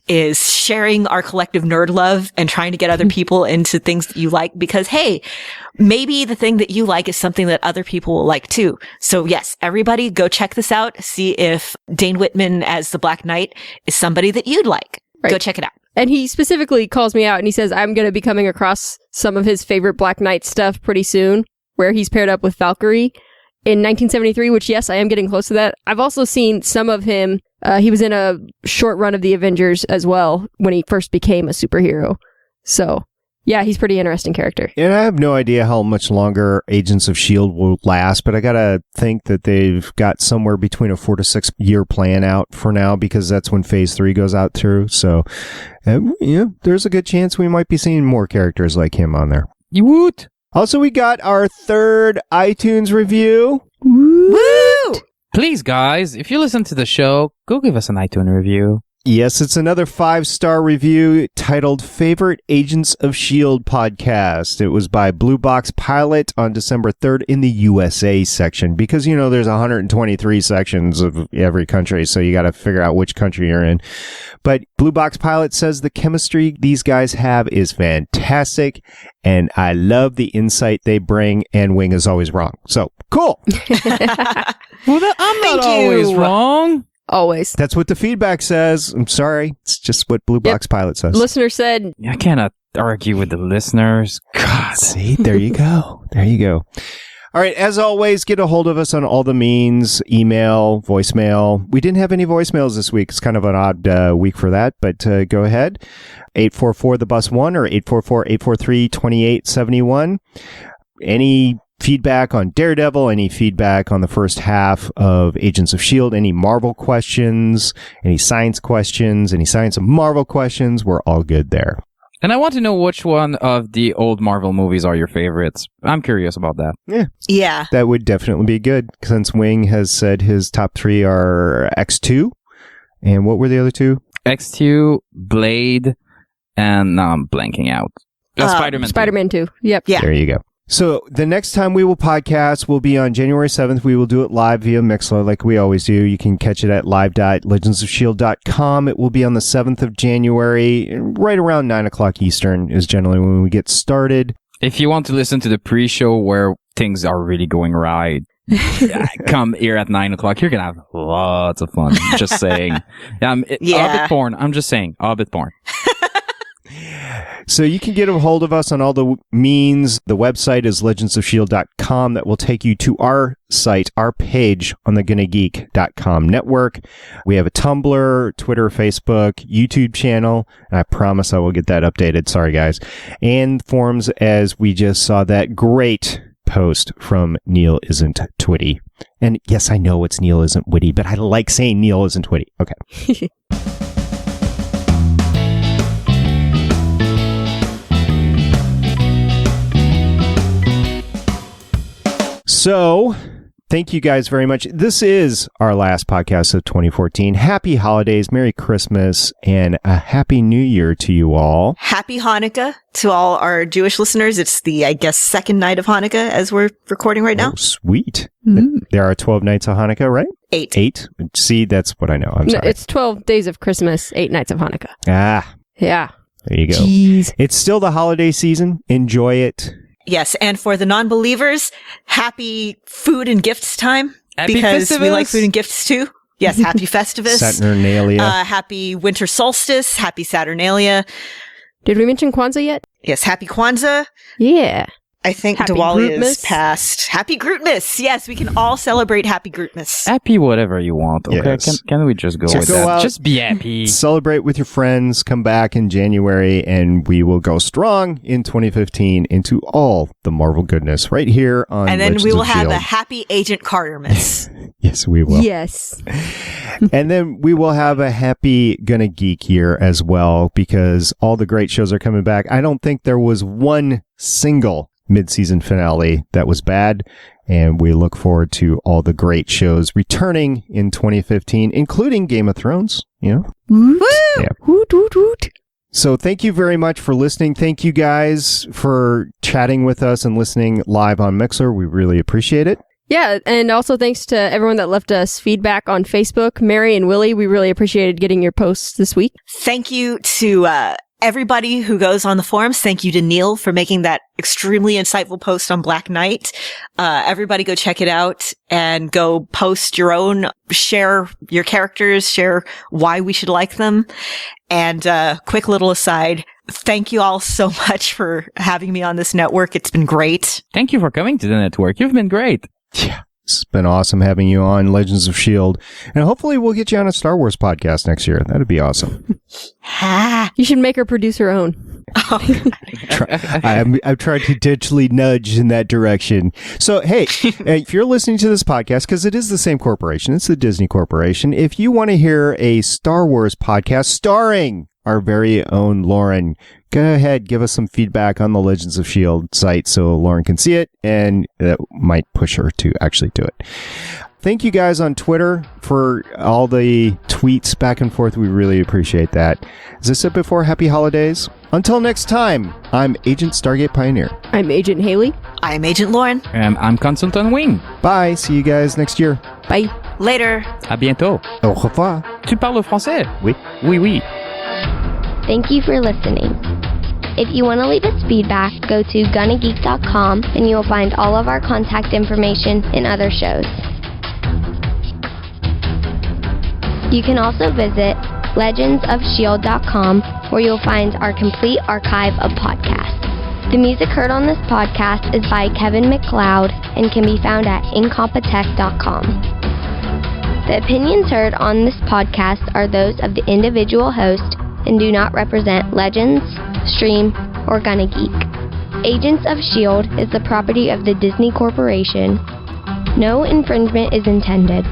is sharing our collective nerd love and trying to get other people into things that you like. Because, hey, maybe the thing that you like is something that other people will like too. So yes, everybody go check this out. See if Dane Whitman as the Black Knight is somebody that you'd like. Right. Go check it out. And he specifically calls me out and he says, I'm going to be coming across some of his favorite Black Knight stuff pretty soon, where he's paired up with Valkyrie in 1973, which, yes, I am getting close to that. I've also seen some of him. He was in a short run of the Avengers as well when he first became a superhero. So, yeah, he's a pretty interesting character. And I have no idea how much longer Agents of S.H.I.E.L.D. will last, but I gotta think that they've got somewhere between a 4 to 6 year plan out for now, because that's when Phase 3 goes out through. So, yeah, there's a good chance we might be seeing more characters like him on there. You would. Also, we got our third iTunes review. Woo! Please, guys, if you listen to the show, go give us an iTunes review. Yes, it's another 5-star review titled Favorite Agents of S.H.I.E.L.D. Podcast. It was by Blue Box Pilot on December 3rd in the USA section, because, you know, there's 123 sections of every country, so you got to figure out which country you're in. But Blue Box Pilot says the chemistry these guys have is fantastic, and I love the insight they bring, and Wing is always wrong. So, Cool. Well, I'm not always wrong. Always. That's what the feedback says. I'm sorry. It's just what Blue Box Pilot says. Listener said, I cannot argue with the listeners. God. See, there you go. There you go. All right. As always, get a hold of us on all the means, email, voicemail. We didn't have any voicemails this week. It's kind of an odd week for that, but go ahead. 844-THE-BUS-1 or 844-843-2871. Any feedback on Daredevil, any feedback on the first half of Agents of S.H.I.E.L.D., any Marvel questions, any Science questions, any Science of Marvel questions, we're all good there. And I want to know which one of the old Marvel movies are your favorites. I'm curious about that. Yeah. That would definitely be good, since Wing has said his top 3 are X2, and what were the other 2? X2, Blade, and now I'm blanking out. Spider-Man 2. Spider-Man 2. Yep. Yeah. There you go. So the next time we will podcast will be on January 7th. We will do it live via Mixler like we always do. You can catch it at live.legendsofshield.com. It will be on the 7th of January, right around 9 o'clock Eastern is generally when we get started. If you want to listen to the pre-show where things are really going right, come here at 9 o'clock. You're going to have lots of fun. Just saying. Orbit porn. I'm just saying. Orbit porn. So you can get a hold of us on all the means. The website is legendsofshield.com. That will take you to our site, our page on the GonnaGeek.com network. We have a Tumblr, Twitter, Facebook, YouTube channel, and I promise I will get that updated. Sorry, guys. And forums, as we just saw that great post from NeilIsntWitty. And yes, I know it's NeilIsntWitty, but I like saying NeilIsntWitty. Okay. So, thank you guys very much. This is our last podcast of 2014. Happy holidays, Merry Christmas, and a Happy New Year to you all. Happy Hanukkah to all our Jewish listeners. It's the, I guess, second night of Hanukkah as we're recording right now. Oh, sweet. There are 12 nights of Hanukkah, right? 8. 8? See, that's what I know. I'm sorry. It's 12 days of Christmas, 8 nights of Hanukkah. Ah. Yeah. There you go. Jeez. It's still the holiday season. Enjoy it. Yes, and for the non-believers, happy food and gifts time. Happy because Festivus. we like food and gifts too. Yes, happy Festivus. Saturnalia. Happy winter solstice. Happy Saturnalia. Did we mention Kwanzaa yet? Yes, happy Kwanzaa. Yeah. I think Happy Diwali is Grootmas. past. Happy Grootmas. Yes, we can all celebrate Happy Grootmas. Happy whatever you want, okay? Yes. Can we just go Just with go that? out. Just be happy. Celebrate with your friends. Come back in January, and we will go strong in 2015 into all the Marvel goodness right here on And then Legends we will of have S.H.I.E.L.D. a happy Agent Carter-miss. Yes, we will. Yes. And then we will have a happy Gonna Geek year as well, because all the great shows are coming back. I don't think there was one single mid-season finale that was bad, and we look forward to all the great shows returning in 2015, including Game of Thrones, you know? Woo! Yeah. Woot, woot, woot. So thank you very much for listening. Thank you guys for chatting with us and listening live on Mixer. We really appreciate it. Yeah, and also thanks to everyone that left us feedback on Facebook. Mary and Willie, we really appreciated getting your posts this week. Thank you to everybody who goes on the forums. Thank you to Neil for making that extremely insightful post on Black Knight. Everybody go check it out and go post your own, share your characters, share why we should like them. And quick little aside, thank you all so much for having me on this network. It's been great. Thank you for coming to the network. You've been great. Yeah. It's been awesome having you on Legends of S.H.I.E.L.D. And hopefully we'll get you on a Star Wars podcast next year. That'd be awesome. You should make her produce her own. I've tried to digitally nudge in that direction. So, hey, if you're listening to this podcast, because it is the same corporation, it's the Disney Corporation, if you want to hear a Star Wars podcast starring our very own Lauren, go ahead, give us some feedback on the Legends of S.H.I.E.L.D. site so Lauren can see it, and that might push her to actually do it. Thank you guys on Twitter for all the tweets back and forth. We really appreciate that. As I said before, happy holidays. Until next time, I'm Agent Stargate Pioneer. I'm Agent Haley. I'm Agent Lauren. And I'm Consultant Wing. Bye. See you guys next year. Bye. Later. À bientôt. Au revoir. Tu parles français? Oui. Oui, oui. Thank you for listening. If you want to leave us feedback, go to gonnageek.com and you will find all of our contact information and other shows. You can also visit legendsofshield.com where you'll find our complete archive of podcasts. The music heard on this podcast is by Kevin MacLeod and can be found at incompetech.com. The opinions heard on this podcast are those of the individual host and do not represent Legends, Stream, or Gonna Geek. Agents of S.H.I.E.L.D. is the property of the Disney Corporation. No infringement is intended.